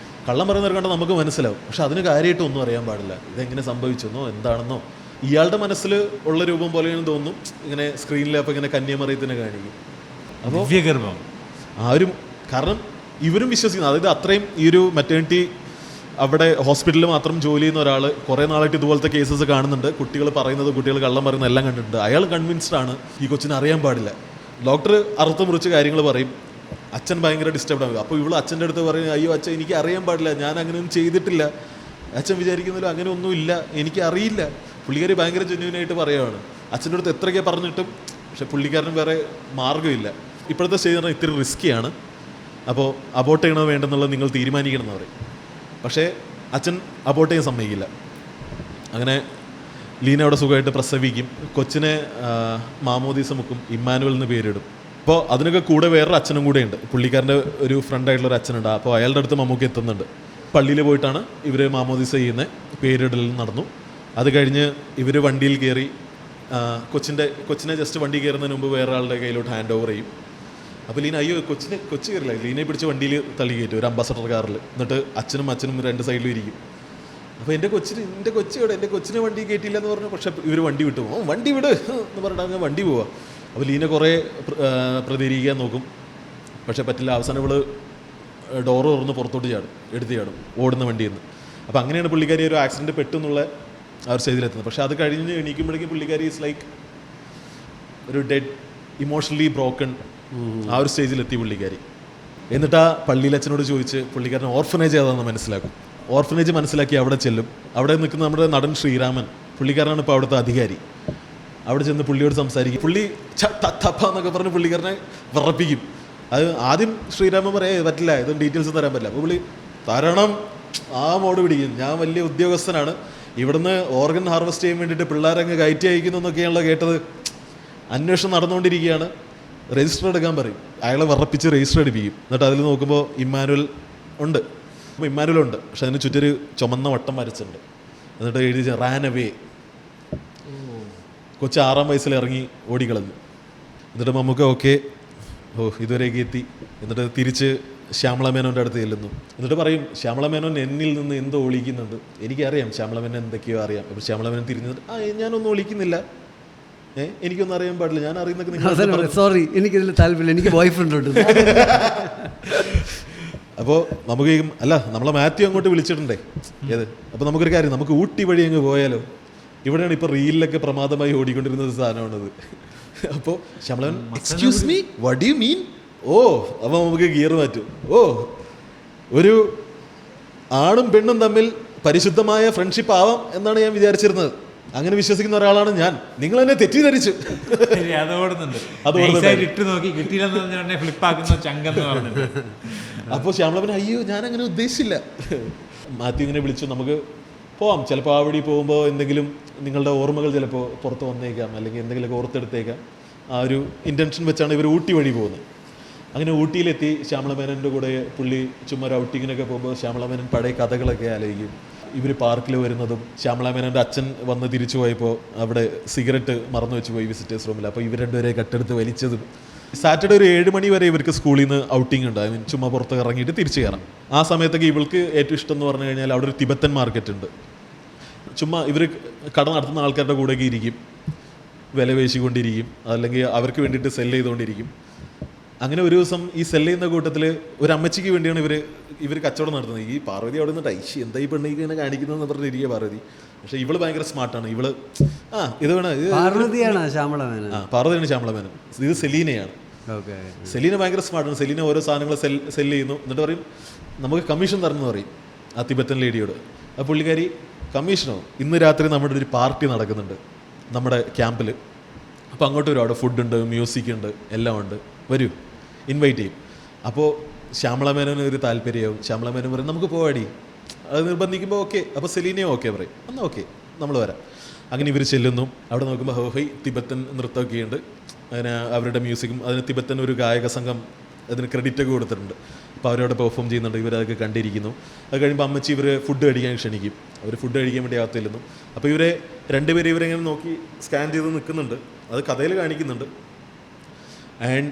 കള്ളം പറയുന്നവർ കണ്ടാൽ നമുക്ക് മനസ്സിലാവും, പക്ഷെ അതിന് കാര്യമായിട്ട് ഒന്നും അറിയാൻ പാടില്ല. ഇതെങ്ങനെ സംഭവിച്ചെന്നോ എന്താണെന്നോ ഇയാളുടെ മനസ്സിൽ ഉള്ള രൂപം പോലെയാണ് തോന്നും. ഇങ്ങനെ സ്ക്രീനിൽ അപ്പോൾ ഇങ്ങനെ കന്യാമറിയത്തിനെ കാണിക്കും. അപ്പോൾ കാരണം ഇവരും വിശ്വസിക്കുന്നു, അതായത് അത്രയും ഈ ഒരു മെറ്റേണിറ്റി അവിടെ ഹോസ്പിറ്റലിൽ മാത്രം ജോലി ചെയ്യുന്ന ഒരാൾ കുറേ നാളായിട്ട് ഇതുപോലത്തെ കേസസ് കാണുന്നുണ്ട്. കുട്ടികൾ പറയുന്നത്, കുട്ടികൾ കള്ളം പറയുന്നത് എല്ലാം കണ്ടിട്ടുണ്ട്. അയാൾ കൺവിൻസ്ഡ് ആണ് ഈ കൊച്ചിനെ അറിയാൻ പാടില്ല. ഡോക്ടർ അറുത്ത് മുറിച്ച് കാര്യങ്ങൾ പറയും. അച്ഛൻ ഭയങ്കര ഡിസ്റ്റർബ്ഡ് ആകും. അപ്പോൾ ഇവൾ അച്ഛൻ്റെ അടുത്ത് പറയും, അയ്യോ അച്ഛൻ എനിക്ക് അറിയാൻ പാടില്ല, ഞാൻ അങ്ങനെയൊന്നും ചെയ്തിട്ടില്ല. അച്ഛൻ വിചാരിക്കുന്നതിലും അങ്ങനെയൊന്നും ഇല്ല, എനിക്ക് അറിയില്ല. പുള്ളിക്കാരി ഭയങ്കര ജെന്യൂനായിട്ട് പറയുകയാണ്. അച്ഛൻ്റെ അടുത്ത് എത്രയൊക്കെ പറഞ്ഞിട്ടും പക്ഷെ പുള്ളിക്കാരനും വേറെ മാർഗ്ഗമില്ല. ഇപ്പോഴത്തെ സ്റ്റേജ് പറഞ്ഞാൽ ഇത്തിരി റിസ്ക്കിയാണ്. അപ്പോൾ അബോർട്ട് ചെയ്യണോ വേണ്ടെന്നുള്ളത് നിങ്ങൾ തീരുമാനിക്കണം എന്ന് പറയും. പക്ഷേ അച്ഛൻ അബോർട്ട് ചെയ്യാൻ സമ്മതിക്കില്ല. അങ്ങനെ ലീന അവിടെ സുഖമായിട്ട് പ്രസവിക്കും. കൊച്ചിനെ മാമോദീസ മുക്കും, ഇമ്മാനുവൽ എന്ന് പേരിടും. അപ്പോൾ അതിനൊക്കെ കൂടെ വേറൊരു അച്ഛനും കൂടെ ഉണ്ട്. പുള്ളിക്കാരൻ്റെ ഒരു ഫ്രണ്ടായിട്ടുള്ളൊരു അച്ഛനുണ്ട്. അപ്പോൾ അയാളുടെ അടുത്ത് മമ്മൂക്ക് എത്തുന്നുണ്ട്. പള്ളിയിൽ പോയിട്ടാണ് ഇവർ മാമോദീസ ചെയ്യുന്നത്. പേരിടൽ നടന്നു. അത് കഴിഞ്ഞ് ഇവർ വണ്ടിയിൽ കയറി കൊച്ചിനെ ജസ്റ്റ് വണ്ടി കയറുന്നതിന് മുമ്പ് വേറെ ആളുടെ കയ്യിലോട്ട് ഹാൻഡ് ഓവർ ചെയ്യും. അപ്പോൾ ലീന അയ്യോ കൊച്ചു കയറില്ല, ലീനയെ പിടിച്ച് വണ്ടിയിൽ തള്ളി കയറ്റും ഒരു അംബാസഡർ കാറിൽ. എന്നിട്ട് അച്ഛനും 2 സൈഡിലും ഇരിക്കും. അപ്പോൾ എൻ്റെ കൊച്ചിനെ വണ്ടി കയറ്റിയില്ല എന്ന് പറഞ്ഞു. പക്ഷേ ഇവർ വണ്ടി വിട്ടു പോകും. വണ്ടി വിട് എന്ന് പറഞ്ഞിട്ട് അങ്ങ് വണ്ടി പോവുക. അപ്പോൾ ലീന കുറേ പ്രതികരിക്കാൻ നോക്കും, പക്ഷേ പറ്റില്ല. അവസാനം ഇവള് ഡോറ് തുറന്ന് പുറത്തോട്ട് എടുത്ത് ചാടും ഓടുന്ന വണ്ടിയിൽ നിന്ന്. അപ്പോൾ അങ്ങനെയാണ് പുള്ളിക്കാരി ഒരു ആക്സിഡൻറ്റ് പെട്ടെന്നുള്ള ആ ഒരു സ്റ്റേജിലെത്തുന്നത്. പക്ഷേ അത് കഴിഞ്ഞ് എണീക്കുമ്പോഴേക്കും പുള്ളിക്കാരി ഈസ് ലൈക്ക് ഒരു ഡെഡ്, ഇമോഷണലി ബ്രോക്കൺ ആ ഒരു സ്റ്റേജിലെത്തി പുള്ളിക്കാരി. എന്നിട്ട് ആ പള്ളിയിൽ അച്ഛനോട് ചോദിച്ച് പുള്ളിക്കാരൻ ഓർഫനേജ് ഏതാണെന്ന് മനസ്സിലാക്കും. ഓർഫനേജ് മനസ്സിലാക്കി അവിടെ ചെല്ലും. അവിടെ നിൽക്കുന്ന നമ്മുടെ നടൻ ശ്രീരാമൻ, പുള്ളിക്കാരനാണ് ഇപ്പോൾ അവിടുത്തെ അധികാരി. അവിടെ ചെന്ന് പുള്ളിയോട് സംസാരിക്കും. പുള്ളി തപ്പ എന്നൊക്കെ പറഞ്ഞ് പുള്ളിക്കാരനെ വിറപ്പിക്കും. അത് ആദ്യം ശ്രീരാമൻ പറയാം പറ്റില്ല, ഇതും ഡീറ്റെയിൽസ് തരാൻ പറ്റില്ല. അപ്പോൾ പുള്ളി തരണം ആ മോഡ് പിടിക്കും. ഞാൻ വലിയ ഉദ്യോഗസ്ഥനാണ്, ഇവിടുന്ന് ഓർഗൻ ഹാർവെസ്റ്റ് ചെയ്യാൻ വേണ്ടിയിട്ട് പിള്ളേരങ്ങ് കയറ്റി അയക്കുന്നു എന്നൊക്കെയാണല്ലോ കേട്ടത്. അന്വേഷണം നടന്നുകൊണ്ടിരിക്കുകയാണ്, രജിസ്റ്റർ എടുക്കാൻ പറയും. അയാളെ വിറപ്പിച്ച് രജിസ്റ്റർ എടുപ്പിക്കും. എന്നിട്ട് അതിൽ നോക്കുമ്പോൾ ഇമ്മാനുവൽ ഉണ്ട്. അപ്പോൾ ഇമ്മാനുവലുണ്ട്, പക്ഷെ അതിന് ചുറ്റൊരു ചുമന്ന വട്ടം വരച്ചിട്ടുണ്ട്. എന്നിട്ട് എഴുതി റാൻ അവേ. കൊച്ചു 6-ാം വയസ്സിൽ ഇറങ്ങി ഓടിക്കളഞ്ഞു. എന്നിട്ട് നമുക്ക് ഓക്കെ ഇതുവരെയൊക്കെ എത്തി. എന്നിട്ട് തിരിച്ച് ശ്യാമള മേനോൻ്റെ അടുത്ത് ചെല്ലുന്നു. എന്നിട്ട് പറയും, ശ്യാമള മേനോൻ എന്നിൽ നിന്ന് എന്തോ ഒളിക്കുന്നുണ്ട്, എനിക്കറിയാം ശ്യാമള മേനോൻ എന്തൊക്കെയോ അറിയാം. അപ്പോൾ ശ്യാമള മേനോൻ തിരിഞ്ഞിട്ട് ഞാനൊന്നും ഒളിക്കുന്നില്ല, എനിക്കൊന്നും അറിയാൻ പാടില്ല, ഞാൻ അറിയുന്നൊക്കെ സോറി എനിക്കിതിൽ താല്പര്യമില്ല, എനിക്ക് ബോയ് ഫ്രണ്ട് ഉണ്ട്. അപ്പോൾ നമുക്ക് അല്ല നമ്മളെ മാത്യു അങ്ങോട്ട് വിളിച്ചിട്ടുണ്ടേ ഏത്. അപ്പോൾ നമുക്കൊരു കാര്യം, നമുക്ക് ഊട്ടി വഴി അങ്ങ് പോയാലോ, ഇവിടെയാണ് ഇപ്പോൾ റീലിലൊക്കെ പ്രമാദമായി ഓടിക്കൊണ്ടിരുന്നത് സാധനമാണത്. അപ്പോൾ Shyamalan excuse me what do you mean? അപ്പോൾ നമുക്ക് ഗിയർ മാറ്റും. ഒരു ആണും പെണ്ണും തമ്മിൽ പരിശുദ്ധമായ ഫ്രണ്ട്ഷിപ്പ് ആവാം എന്നാണ് ഞാൻ വിചാരിച്ചിരുന്നത്. അങ്ങനെ വിശ്വസിക്കുന്ന ഒരാളാണ് ഞാൻ. നിങ്ങൾ എന്നെ തെറ്റിദ്ധരിച്ചു. ശരി, അത് ഓടുന്നുണ്ട്. അത് ഓടുന്നുണ്ട്. നൈസായിട്ട് ഇട്ട് നോക്കി കിട്ടിയില്ലെന്ന് പറഞ്ഞ ഫ്ലിപ്പാക്കുന്ന ചങ്കെന്ന് പറഞ്ഞിട്ട്. അപ്പോൾ ശ്യാമളപ്പൻ അയ്യോ ഞാൻ അങ്ങനെ ഉദ്ദേശിച്ചില്ല. മാത്യു ഇങ്ങനെ വിളിച്ചു, നമുക്ക് പോവാം, ചിലപ്പോൾ ആ വഴി പോകുമ്പോൾ എന്തെങ്കിലും നിങ്ങളുടെ ഓർമ്മകൾ ചിലപ്പോൾ പുറത്ത് വന്നേക്കാം, അല്ലെങ്കിൽ എന്തെങ്കിലുമൊക്കെ ഓർത്തെടുത്തേക്കാം. ആ ഒരു ഇൻറ്റൻഷൻ വെച്ചാണ് ഇവർ ഊട്ടി വഴി പോകുന്നത്. അങ്ങനെ ഊട്ടിയിലെത്തി ശ്യാമളമേനൻ്റെ കൂടെ പുള്ളി ചുമ്മാ ഒരു ഔട്ടിങ്ങിനൊക്കെ പോകുമ്പോൾ ശ്യാമളമേനൻ പഴയ കഥകളൊക്കെ ആലോചിക്കും. ഇവർ പാർക്കിൽ വരുന്നതും ശ്യാമളമേനൻ്റെ അച്ഛൻ വന്ന് തിരിച്ചു പോയപ്പോൾ അവിടെ സിഗരറ്റ് മറന്നു വെച്ച് പോയി വിസിറ്റേഴ്സ് റൂമിൽ, അപ്പോൾ ഇവർ രണ്ടുപേരെ കട്ടെടുത്ത് വലിച്ചതും. സാറ്റർഡേ ഒരു 7 മണി വരെ ഇവർക്ക് സ്കൂളിൽ നിന്ന് ഔട്ടിംഗ് ഉണ്ട്. ഐ മീൻ ചുമ്മാ പുറത്ത് ഇറങ്ങിയിട്ട് തിരിച്ചു കയറാം. ആ സമയത്തൊക്കെ ഇവൾക്ക് ഏറ്റവും ഇഷ്ടം എന്ന് പറഞ്ഞു കഴിഞ്ഞാൽ അവിടെ ഒരു തിബത്തൻ മാർക്കറ്റ് ഉണ്ട്. ചുമ്മാ ഇവർ കട നടത്തുന്ന ആൾക്കാരുടെ കൂടെയൊക്കെ ഇരിക്കും, വില പേശിക്കൊണ്ടിരിക്കും, അല്ലെങ്കിൽ അവർക്ക് വേണ്ടിയിട്ട് സെല്ല് ചെയ്തുകൊണ്ടിരിക്കും. അങ്ങനെ ഒരു ദിവസം ഈ സെല്ല് ചെയ്യുന്ന കൂട്ടത്തിൽ ഒരു അമ്മച്ചിക്ക് വേണ്ടിയാണ് ഇവർ കച്ചവടം നടത്തുന്നത്. ഈ പാർവതി അവിടെ നിന്ന് ഐശി എന്താ ഈ പെണ്ണിക്ക് ഇങ്ങനെ കാണിക്കുന്നതെന്ന് പറഞ്ഞിരിക്കുക പാർവതി. പക്ഷേ ഇവള് ഭയങ്കര സ്മാർട്ടാണ്. ഇവള് ഇത് വേണം, പാർവതിയാണ് ശ്യാമളമേനൻ. പാർവതിയാണ് ശ്യാമളമേനൻ. ഇത് സെലീനയാണ്. സെലീന ഭയങ്കര സ്മാർട്ടാണ്. സെലീന ഓരോ സാധനങ്ങൾ സെല്ല് ചെയ്യുന്നു, എന്നിട്ട് പറയും നമുക്ക് കമ്മീഷൻ തരണമെന്ന് പറയും ആ തിബത്തൻ ലേഡിയോട്. ആ പുള്ളിക്കാരി കമ്മീഷനോ, ഇന്ന് രാത്രി നമ്മുടെ ഒരു പാർട്ടി നടക്കുന്നുണ്ട് നമ്മുടെ ക്യാമ്പിൽ, അപ്പോൾ അങ്ങോട്ട് വരും, അവിടെ ഫുഡുണ്ട്, മ്യൂസിക് ഉണ്ട്, എല്ലാം ഉണ്ട്, വരൂ, ഇൻവൈറ്റ് ചെയ്യും. അപ്പോൾ ശ്യാമളമേനന് ഒരു താല്പര്യമാവും. ശ്യാമളമേനൻ പറയും നമുക്ക് പോവാടി, അത് നിർബന്ധിക്കുമ്പോൾ ഓക്കെ. അപ്പോൾ സെലീനയും ഓക്കെ പറയും, എന്നാൽ ഓക്കെ നമ്മൾ വരാം. അങ്ങനെ ഇവർ ചെല്ലുന്നു. അവിടെ നോക്കുമ്പോൾ ഹോഹൈ തിബത്തൻ നൃത്തമൊക്കെ ഉണ്ട്, അതിന് അവരുടെ മ്യൂസിക്കും, അതിന് തിബത്തൻ ഒരു ഗായക സംഘം അതിന് ക്രെഡിറ്റൊക്കെ കൊടുത്തിട്ടുണ്ട്. അപ്പോൾ അവരവിടെ പെർഫോം ചെയ്യുന്നുണ്ട്, ഇവരതൊക്കെ കണ്ടിരിക്കുന്നു. അത് കഴിയുമ്പോൾ അമ്മച്ചി ഇവർ ഫുഡ് കഴിക്കാൻ ക്ഷണിക്കും. അവർ ഫുഡ് കഴിക്കാൻ വേണ്ടി അകത്തില്ലുന്നു. അപ്പോൾ രണ്ടുപേരും ഇവരെങ്ങനെ നോക്കി സ്കാൻ ചെയ്ത് നിൽക്കുന്നുണ്ട്, അത് കഥയിൽ കാണിക്കുന്നുണ്ട്. ആൻഡ്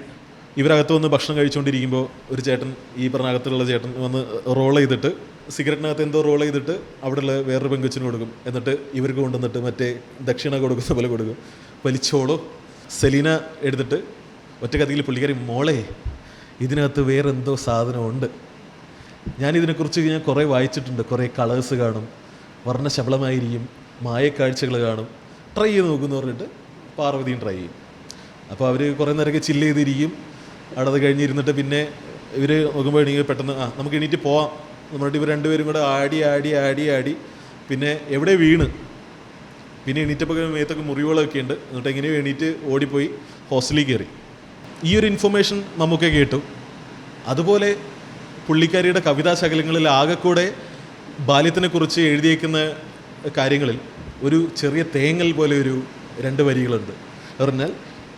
ഇവരകത്ത് വന്ന് ഭക്ഷണം കഴിച്ചുകൊണ്ടിരിക്കുമ്പോൾ ഒരു ചേട്ടൻ, ഈ പറഞ്ഞ അകത്തുള്ള ചേട്ടൻ വന്ന് റോൾ ചെയ്തിട്ട് സിഗരറ്റിനകത്ത് എന്തോ റോൾ ചെയ്തിട്ട് അവിടെയുള്ള വേറൊരു പെങ്കൊച്ചിന് കൊടുക്കും. എന്നിട്ട് ഇവർക്ക് കൊണ്ടുവന്നിട്ട് മറ്റേ ദക്ഷിണ കൊടുക്കുന്ന പോലെ കൊടുക്കും. വലിച്ചോളോ. സെലീന എടുത്തിട്ട് ഒറ്റ കഥയിൽ പുള്ളിക്കാരി മോളെ ഇതിനകത്ത് വേറെന്തോ സാധനമുണ്ട്, ഞാനിതിനെക്കുറിച്ച് ഞാൻ കുറേ വായിച്ചിട്ടുണ്ട്, കുറേ കളേഴ്സ് കാണും, വർണ്ണശബളമായിരിക്കും, മായക്കാഴ്ചകൾ കാണും, ട്രൈ ചെയ്ത് നോക്കുമെന്ന് പറഞ്ഞിട്ട് പാർവതിയും ട്രൈ ചെയ്യും. അപ്പോൾ അവർ കുറേ നേരമൊക്കെ ചില്ല് ചെയ്തിരിക്കും. അവിടെ അത് കഴിഞ്ഞിരുന്നിട്ട് പിന്നെ ഇവർ നോക്കുമ്പോൾ എണീറ്റ് പെട്ടെന്ന് നമുക്ക് എണീറ്റ് പോവാം എന്നിട്ട് ഇവർ രണ്ടുപേരും കൂടെ ആടി പിന്നെ എവിടെ വീണ്, പിന്നെ എണീറ്റപ്പോൾ മേത്തൊക്കെ മുറിവുകളൊക്കെ ഉണ്ട്. എന്നിട്ട് എങ്ങനെയോ എണീറ്റ് ഓടിപ്പോയി ഹോസ്റ്റലിൽ കയറി. ഈ ഒരു ഇൻഫർമേഷൻ നമുക്ക് കേട്ടു. അതുപോലെ പുള്ളിക്കാരിയുടെ കവിതാശകലങ്ങളിൽ ആകെക്കൂടെ ബാല്യത്തിനെക്കുറിച്ച് എഴുതിയേക്കുന്ന കാര്യങ്ങളിൽ ഒരു ചെറിയ തേങ്ങൽ പോലെ ഒരു 2 വരികളുണ്ട്. പറഞ്ഞാൽ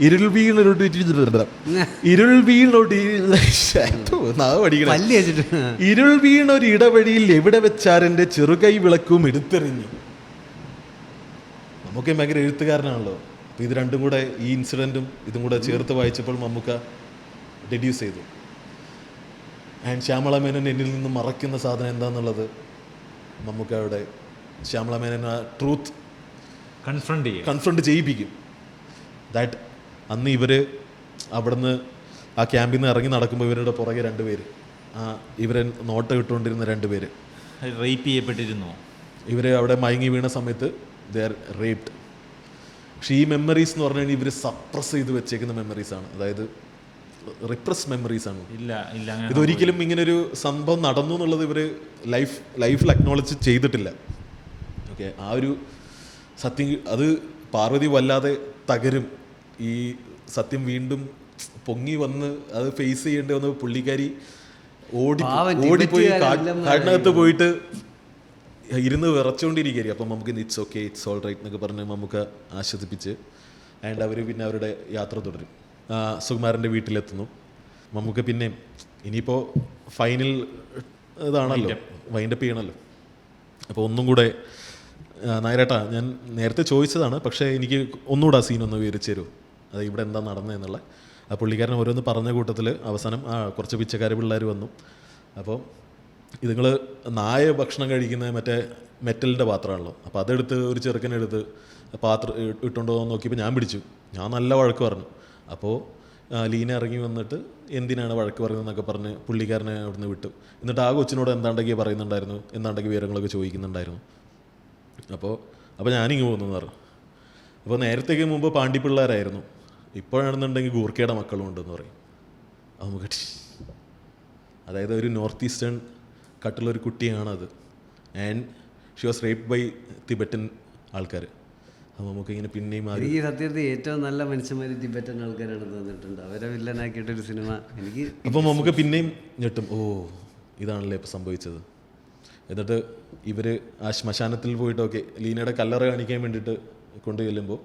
ഇരുൾ വീണൊരു ഇടവഴിയിൽ എവിടെ വെച്ചാരെൻ്റെ ചെറുകൈ വിളക്കും എടുത്തെറിഞ്ഞു. നമുക്ക് ഭയങ്കര എഴുത്തുകാരനാണല്ലോ. അപ്പോൾ ഇത് രണ്ടും കൂടെ, ഈ ഇൻസിഡൻറ്റും ഇതും കൂടെ ചേർത്ത് വായിച്ചപ്പോൾ മമ്മൂക്ക ഡെഡ്യൂസ് ചെയ്തു. ആൻഡ് ശ്യാമളമേനൻ എന്നിൽ നിന്ന് മറയ്ക്കുന്ന സാധനം എന്താണെന്നുള്ളത് മമ്മൂക്കയുടെ ശ്യാമളമേനൻ ആ ട്രൂത്ത് കൺഫ്രണ്ട് ചെയ്യിപ്പിക്കും. ദാറ്റ് അന്ന് ഇവർ അവിടുന്ന് ആ ക്യാമ്പിൽ നിന്ന് ഇറങ്ങി നടക്കുമ്പോൾ ഇവരുടെ പുറകെ 2 പേര്, ഇവരെ നോട്ട ഇട്ടുകൊണ്ടിരുന്ന 2 പേര് റേപ്പ് ചെയ്യപ്പെട്ടിരുന്നു. ഇവർ അവിടെ മയങ്ങി വീണ സമയത്ത് ദേ ആർ റേപ്ഡ്. പക്ഷേ ഈ മെമ്മറീസ് എന്ന് പറഞ്ഞു കഴിഞ്ഞാൽ ഇവർ സപ്രസ് ചെയ്ത് വെച്ചേക്കുന്ന മെമ്മറീസാണ്, അതായത് റിപ്രസ് മെമ്മറീസാണ്. ഇതൊരിക്കലും ഇങ്ങനൊരു സംഭവം നടന്നു എന്നുള്ളത് ഇവർ ലൈഫിൽ അക്നോളജ് ചെയ്തിട്ടില്ല. ഓക്കെ, ആ ഒരു സത്യം അത് പാർവതി വല്ലാതെ തകരും. ഈ സത്യം വീണ്ടും പൊങ്ങി വന്ന് അത് ഫേസ് ചെയ്യേണ്ടി വന്ന് പുള്ളിക്കാരി ഓടിപ്പോയി കാടിനകത്ത് പോയിട്ട് ഇരുന്ന് വിറച്ചുകൊണ്ടിരിക്കുകയായിരിക്കും. അപ്പം നമുക്ക് it's okay, it's all right എന്നൊക്കെ പറഞ്ഞ് നമുക്ക് ആശ്വസിപ്പിച്ച് ആൻഡ് അവർ പിന്നെ അവരുടെ യാത്ര തുടരും. സുകുമാരൻ്റെ വീട്ടിലെത്തുന്നു. നമുക്ക് പിന്നെ ഇനിയിപ്പോൾ ഫൈനൽ ഇതാണല്ലോ, വൈൻഡപ്പ് ചെയ്യണമല്ലോ. അപ്പോൾ ഒന്നും കൂടെ നായരേട്ടാ, ഞാൻ നേരത്തെ ചോദിച്ചതാണ്, പക്ഷേ എനിക്ക് ഒന്നുകൂടെ ആ സീനൊന്ന് വിവരിച്ചു തരുമോ, അത് ഇവിടെ എന്താ നടന്നതെന്നുള്ള. ആ പുള്ളിക്കാരൻ ഓരോന്ന് പറഞ്ഞ കൂട്ടത്തിൽ അവസാനം കുറച്ച് പിച്ചക്കാർ പിള്ളേർ വന്നു. അപ്പോൾ ഇതുങ്ങൾ നായ ഭക്ഷണം കഴിക്കുന്ന മറ്റേ മെറ്റലിൻ്റെ പാത്രമാണല്ലോ. അപ്പോൾ അതെടുത്ത് ഒരു ചെറുക്കനെടുത്ത് പാത്രം ഇട്ടുണ്ടോ എന്ന് നോക്കിയപ്പോൾ ഞാൻ പിടിച്ചു. ഞാൻ നല്ല വഴക്ക് പറഞ്ഞു. അപ്പോൾ ലീന ഇറങ്ങി വന്നിട്ട് എന്തിനാണ് വഴക്ക് പറയുന്നതെന്നൊക്കെ പറഞ്ഞ് പുള്ളിക്കാരനെ അവിടുന്ന് വിട്ടു. എന്നിട്ട് ആ കൊച്ചിനോട് എന്താണ്ടെങ്കിൽ പറയുന്നുണ്ടായിരുന്നു, എന്താണ്ടെങ്കിൽ വിവരങ്ങളൊക്കെ ചോദിക്കുന്നുണ്ടായിരുന്നു. അപ്പോൾ ഞാനിങ്ങ് പോകുന്നു പറഞ്ഞു. അപ്പോൾ നേരത്തേക്ക് മുമ്പ് പാണ്ടിപ്പിള്ളേരായിരുന്നു, ഇപ്പോഴാണെന്നുണ്ടെങ്കിൽ ഗൂർക്കയുടെ മക്കളും ഉണ്ടെന്ന് പറയും. അത് നമുക്ക് അതായത് ഒരു നോർത്ത് ഈസ്റ്റേൺ കട്ടുള്ളൊരു കുട്ടിയാണത്. And she was raped by Tibetan ആൾക്കാർ. അപ്പോൾ നമുക്ക് ഇങ്ങനെ പിന്നെയും ആ എനിക്ക് സത്യത്തിൽ ഏറ്റവും നല്ല മനുഷ്യന്മാർ ടിബറ്റൻ ആൾക്കാരാണ് തോന്നിയിട്ടുണ്ട്. അവരെ വില്ലനാക്കിയിട്ടൊരു സിനിമ എനിക്ക്. അപ്പം നമുക്ക് പിന്നെയും ഞെട്ടും, ഓ ഇതാണല്ലേ ഇപ്പോൾ സംഭവിച്ചത്. എന്നിട്ട് ഇവർ ആ ശ്മശാനത്തിൽ പോയിട്ടൊക്കെ ലീനയുടെ കല്ലറ കാണിക്കാൻ വേണ്ടിയിട്ട് കൊണ്ടു ചെല്ലുമ്പോൾ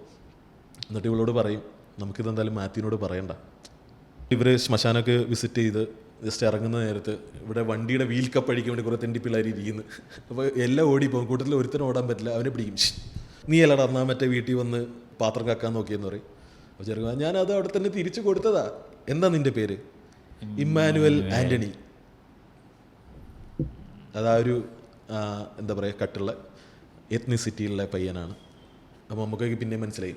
എന്നിട്ട് ഇവളോട് പറയും നമുക്കിതെന്തായാലും മാത്യുവിനോട് പറയണ്ട. ഇവർ ശ്മശാനമൊക്കെ വിസിറ്റ് ചെയ്ത് ജസ്റ്റ് ഇറങ്ങുന്ന നേരത്ത് ഇവിടെ വണ്ടിയുടെ വീൽ കപ്പ് അടിക്കാൻ വേണ്ടി കുറേ തെണ്ടി പിള്ളേർ ഇരിക്കുന്നു. അപ്പോൾ എല്ലാം ഓടിപ്പോകും, കൂട്ടത്തിൽ ഒരുത്തരം ഓടാൻ പറ്റില്ല, അവനെ പിടിക്കും. നീ അല്ലടാ എന്നാൽ മറ്റേ വീട്ടിൽ വന്ന് പാത്രം കാക്കാൻ നോക്കിയെന്ന് പറയും. അപ്പോൾ ചെറുക്കാൻ ഞാനത് അവിടെ തന്നെ തിരിച്ചു കൊടുത്തതാ. എന്താ നിൻ്റെ പേര്? ഇമ്മാനുവൽ ആൻ്റണി. അതാ ഒരു എന്താ പറയുക കട്ടുള്ള എത്നിസിറ്റിയിലുള്ള പയ്യനാണ്. അപ്പോൾ നമുക്കൊക്കെ പിന്നെ മനസ്സിലായി.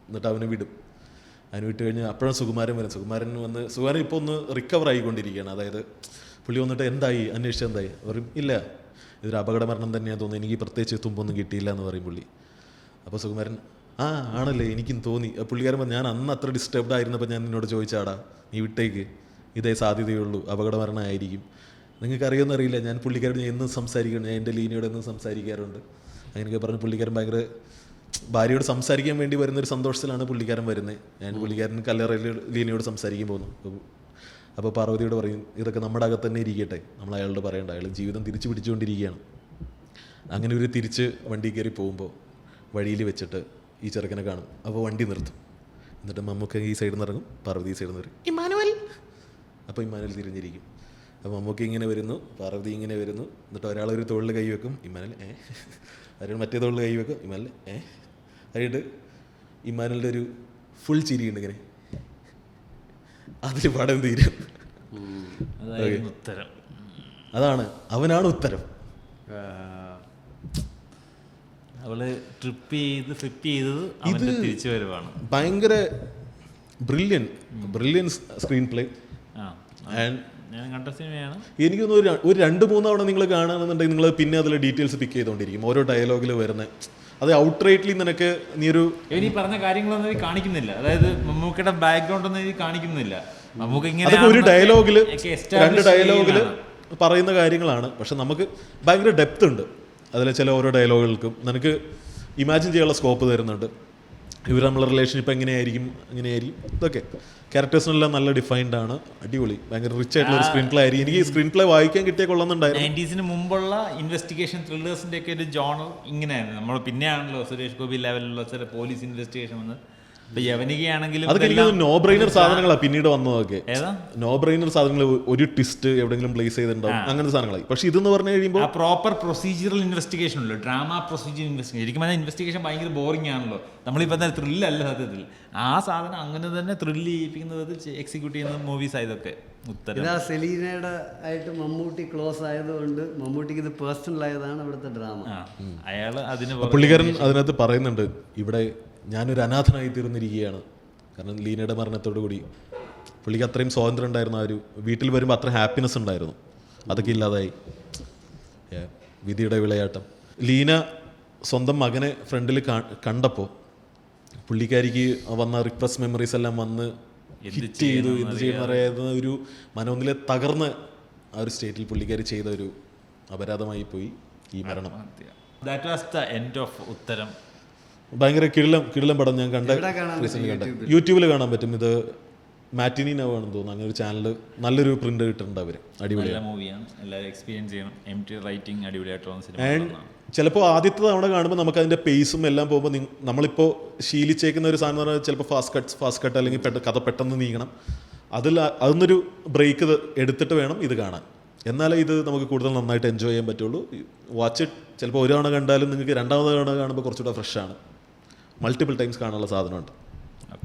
എന്നിട്ട് അവനെ വിടും. അതിന് വിട്ട് കഴിഞ്ഞ് അപ്പോഴും സുകുമാരൻ വരും. സുകുമാരൻ ഇപ്പോൾ ഒന്ന് റിക്കവർ ആയിക്കൊണ്ടിരിക്കുകയാണ്. അതായത് പുള്ളി വന്നിട്ട് എന്തായി അന്വേഷിച്ച് എന്തായി പറയും, ഇല്ല ഇതൊരു അപകട മരണം തന്നെയാണ് തോന്നുന്നത്, എനിക്ക് പ്രത്യേകിച്ച് തുമ്പൊന്നും കിട്ടിയില്ല എന്ന് പറയും പുള്ളി. അപ്പോൾ സുകുമാരൻ ആണല്ലേ എനിക്കും തോന്നി. പുള്ളിക്കാരൻ പറഞ്ഞു ഞാൻ അന്ന് അത്ര ഡിസ്റ്റർബ്ഡ് ആയിരുന്നപ്പോൾ ഞാൻ നിന്നോട് ചോദിച്ചാടാ നീ വിട്ടേക്ക്, ഇതേ സാധ്യതയുള്ളൂ, അപകട മരണമായിരിക്കും. നിങ്ങൾക്ക് അറിയുമെന്നറിയില്ല, ഞാൻ പുള്ളിക്കാരോട് എന്നും സംസാരിക്കണം, ഞാൻ എൻ്റെ ലീനയോട് എന്നും സംസാരിക്കാറുണ്ട്. അങ്ങനെയൊക്കെ പറഞ്ഞ് പുള്ളിക്കാരൻ ഭയങ്കര ഭാര്യയോട് സംസാരിക്കാൻ വേണ്ടി വരുന്നൊരു സന്തോഷത്തിലാണ് പുള്ളിക്കാരൻ വരുന്നത്. ഞാൻ പുള്ളിക്കാരൻ കല്ലറയിൽ ലീനയോട് സംസാരിക്കാൻ പോകുന്നു. അപ്പോൾ പാർവതിയോട് പറയും ഇതൊക്കെ നമ്മുടെ അകത്ത് തന്നെ ഇരിക്കട്ടെ, നമ്മൾ അയാളോട് പറയണ്ട, അയാൾ ജീവിതം തിരിച്ചു പിടിച്ചുകൊണ്ടിരിക്കുകയാണ്. അങ്ങനെ ഒരു തിരിച്ച് വണ്ടി കയറി പോകുമ്പോൾ വഴിയിൽ വെച്ചിട്ട് ഈ ചെറുക്കനെ കാണും. അപ്പോൾ വണ്ടി നിർത്തും. എന്നിട്ട് മമ്മൂക്ക ഈ സൈഡിൽ നിന്ന് ഇറങ്ങും, പാർവതി ഈ സൈഡിൽ നിന്ന് വരും, ഇമ്മാനുവൽ. അപ്പോൾ ഇമ്മാനുവൽ തിരിഞ്ഞിരിക്കും. അപ്പോൾ മമ്മൂക്ക ഇങ്ങനെ വരുന്നു, പാർവതി ഇങ്ങനെ വരുന്നു. എന്നിട്ട് ഒരാളൊരു തോളിൽ കൈ വെക്കും, ഇമ്മാനുവൽ ഒരാൾ മറ്റേ തോളിൽ കൈ വെക്കും, ഇമ്മാനുവൽ അതിട്ട് ഇമ്മാനുവലിൻ്റെ ഒരു ഫുൾ ചിരിയുണ്ട് ഇങ്ങനെ. അതിൽ പടം തീരും. അതാണ് അവനാണ് ഉത്തരം. അവള് ട്രിപ്പ് ചെയ്ത് ഫ്ലിപ്പ് ചെയ്തത് അവന്റെ തിരിച്ചു വരവാണ്. ഭയങ്കര ബ്രില്യൻ സ്ക്രീൻ പ്ലേ. ഞാൻ കണ്ട സിനിമയാണ്. എനിക്ക് തോന്നുന്നു ഒരു 2-3 തവണ നിങ്ങൾ കാണുകയാണെന്നുണ്ടെങ്കിൽ നിങ്ങൾ പിന്നെ അതിൽ ഡീറ്റെയിൽസ് പിക്ക് ചെയ്തുകൊണ്ടിരിക്കും. ഓരോ ഡയലോഗിൽ വരുന്നത് അത് ഔട്ട്റൈറ്റ്ലി നിനക്ക് നീ ഒരു ഇനി പറഞ്ഞ കാര്യങ്ങളൊന്നും കാണിക്കുന്നില്ല. അതായത് മമ്മൂക്കയുടെ ബാക്ക്ഗ്രൗണ്ട് ഒന്നും കാണിക്കുന്നില്ല. മമ്മൂക്ക അതൊക്കെ ഒരു ഡയലോഗില് 2 ഡയലോഗില് പറയുന്ന കാര്യങ്ങളാണ്. പക്ഷെ നമുക്ക് ഭയങ്കര ഡെപ്ത് ഉണ്ട് അതിലെ ചില ഓരോ ഡയലോഗുകൾക്കും. നിനക്ക് ഇമാജിൻ ചെയ്യാനുള്ള സ്കോപ്പ് തരുന്നുണ്ട്. ഇവർ നമ്മളെ റിലേഷൻഷിപ്പ് എങ്ങനെയായിരിക്കും, ഇതൊക്കെ ക്യാരക്ടേഴ്സിനെല്ലാം നല്ല ഡിഫൈൻഡ് ആണ്. അടിപൊളി, ഭയങ്കര റിച്ച് ആയിട്ടുള്ള ഒരു സ്ക്രീൻ പ്ലേ ആയിരിക്കും. എനിക്ക് സ്ക്രീൻ പ്ലേ വായിക്കാൻ കിട്ടിയ കൊള്ളുന്നുണ്ടായിരുന്നു. 90s മുമ്പുള്ള ഇൻവെസ്റ്റിഗേഷൻ ത്രില്ലേഴ്സിന്റെ ഒക്കെ ഒരു ജോണർ ഇങ്ങനെയായിരുന്നു. നമ്മൾ പിന്നെയാണല്ലോ സുരേഷ് ഗോപി ലെവലിലുള്ള ചില പോലീസ് ഇൻവെസ്റ്റിഗേഷൻ വന്ന്. ഇപ്പൊ യവനികയാണെങ്കിലും അതൊക്കെ എനിക്ക് നോ ബ്രെയിനർ സാധനങ്ങളാണ് പിന്നീട് വന്നതൊക്കെ. ഏതാ നോ ബ്രെയിനർ സാധനങ്ങൾ, ഒരു ട്വിസ്റ്റ് എവിടെയെങ്കിലും പ്ലേസ് ചെയ്തിട്ടുണ്ടാവും, അങ്ങനത്തെ സാധനങ്ങളായി. പക്ഷെ ഇതെന്ന് പറഞ്ഞു കഴിയുമ്പോൾ പ്രോപ്പർ പ്രൊസീജിയറൽ ഇൻവെസ്റ്റിഗേഷൻ ഉള്ളൂ, ഡ്രാമ പ്രൊസീജിയർ ഇൻവെസ്റ്റിഗേഷൻ. ശരിക്കും പറഞ്ഞാൽ ഇൻവെസ്റ്റിഗേഷൻ ഭയങ്കര ബോറിംഗ് ആണല്ലോ. നമ്മളിപ്പോൾ എന്താ ത്രില്ലല്ല സത്യത്തിൽ. ആ സാധനം അങ്ങനെ തന്നെ ത്രില്ല് ചെയ്യിപ്പിക്കുന്നത് എക്സിക്യൂട്ട് ചെയ്യുന്ന മൂവീസ് ആയതൊക്കെ. ഇതാ സെലീനയുടെ ആയിട്ട് മമ്മൂട്ടി ക്ലോസ് ആയതുകൊണ്ട് മമ്മൂട്ടിക്ക് ഇത് പേഴ്സണൽ ആയതാണ് ഇവിടുത്തെ ഡ്രാമ. അയാള് അതിന് പുള്ളിക്കാരൻ അതിനകത്ത് പറയുന്നുണ്ട്, ഇവിടെ ഞാനൊരു അനാഥനായി തീർന്നിരിക്കുകയാണ്. കാരണം ലീനയുടെ മരണത്തോടു കൂടി പുള്ളിക്ക് അത്രയും സ്വാതന്ത്ര്യം ഉണ്ടായിരുന്നു. ആ ഒരു വീട്ടിൽ വരുമ്പോൾ അത്ര ഹാപ്പിനെസ് ഉണ്ടായിരുന്നു, അതൊക്കെ ഇല്ലാതായി. വിധിയുടെ വിളയാട്ടം. ലീന സ്വന്തം മകനെ ഫ്രണ്ടിൽ കണ്ടപ്പോൾ പുള്ളിക്കാരിക്ക് വന്ന റിപ്രസ് മെമ്മറീസ് എല്ലാം വന്ന് ഹിറ്റ് ചെയ്തു. എന്ത് ചെയ്യുന്ന പറയുന്ന ഒരു മനോന്നിലെ തകർന്ന് ആ ഒരു സ്റ്റേറ്റിൽ പുള്ളിക്കാരി ചെയ്ത ഒരു അപരാധമായി പോയി ഈ മരണം. That was the end of ഉത്തരം. ഭയങ്കര കിടിലം പടം. ഞാൻ യൂട്യൂബിൽ കാണാൻ പറ്റും. ഇത് മാറ്റിനി നൗ ആണെന്ന് തോന്നുന്നു, അങ്ങനെ ഒരു ചാനൽ. നല്ലൊരു പ്രിന്റ് കിട്ടുന്നുണ്ട് അവർ. അടിപൊളിയാണ്, മൂവിയാണ്, എല്ലാവരും എക്സ്പീരിയൻസ് ചെയ്യണം. MT റൈറ്റിംഗ് അടിപൊളിയായിട്ടുള്ള സിനിമ. ആൻഡ് ചിലപ്പോൾ ആദ്യത്തെ തവണ കാണുമ്പോൾ നമുക്ക് അതിൻ്റെ പേസും എല്ലാം പോകുമ്പോൾ നമ്മളിപ്പോൾ ശീലിച്ചേക്കുന്ന ഒരു സാധനം എന്ന് പറഞ്ഞാൽ ചിലപ്പോൾ ഫാസ്റ്റ് കട്ട് അല്ലെങ്കിൽ കഥ പെട്ടെന്ന് നീങ്ങണം. അതൊന്നൊരു ബ്രേക്ക് എടുത്തിട്ട് വേണം ഇത് കാണാൻ. എന്നാലേ ഇത് നമുക്ക് കൂടുതൽ നന്നായിട്ട് എൻജോയ് ചെയ്യാൻ പറ്റുള്ളൂ. വാച്ച് ഇറ്റ് ചിലപ്പോൾ ഒരു തവണ കണ്ടാലും നിങ്ങൾക്ക് 2ാമത് തവണ കാണുമ്പോൾ കുറച്ചുകൂടെ ഫ്രഷാണ്. മൾട്ടിപ്പിൾ ടൈംസ് കാണാനുള്ള സാധനമുണ്ട്.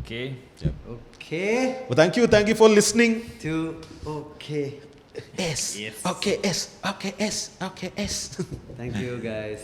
Okay. Well, thank you for listening to Okay. Yes. Okay, yes. Okay, yes. Okay, yes. Thank you guys.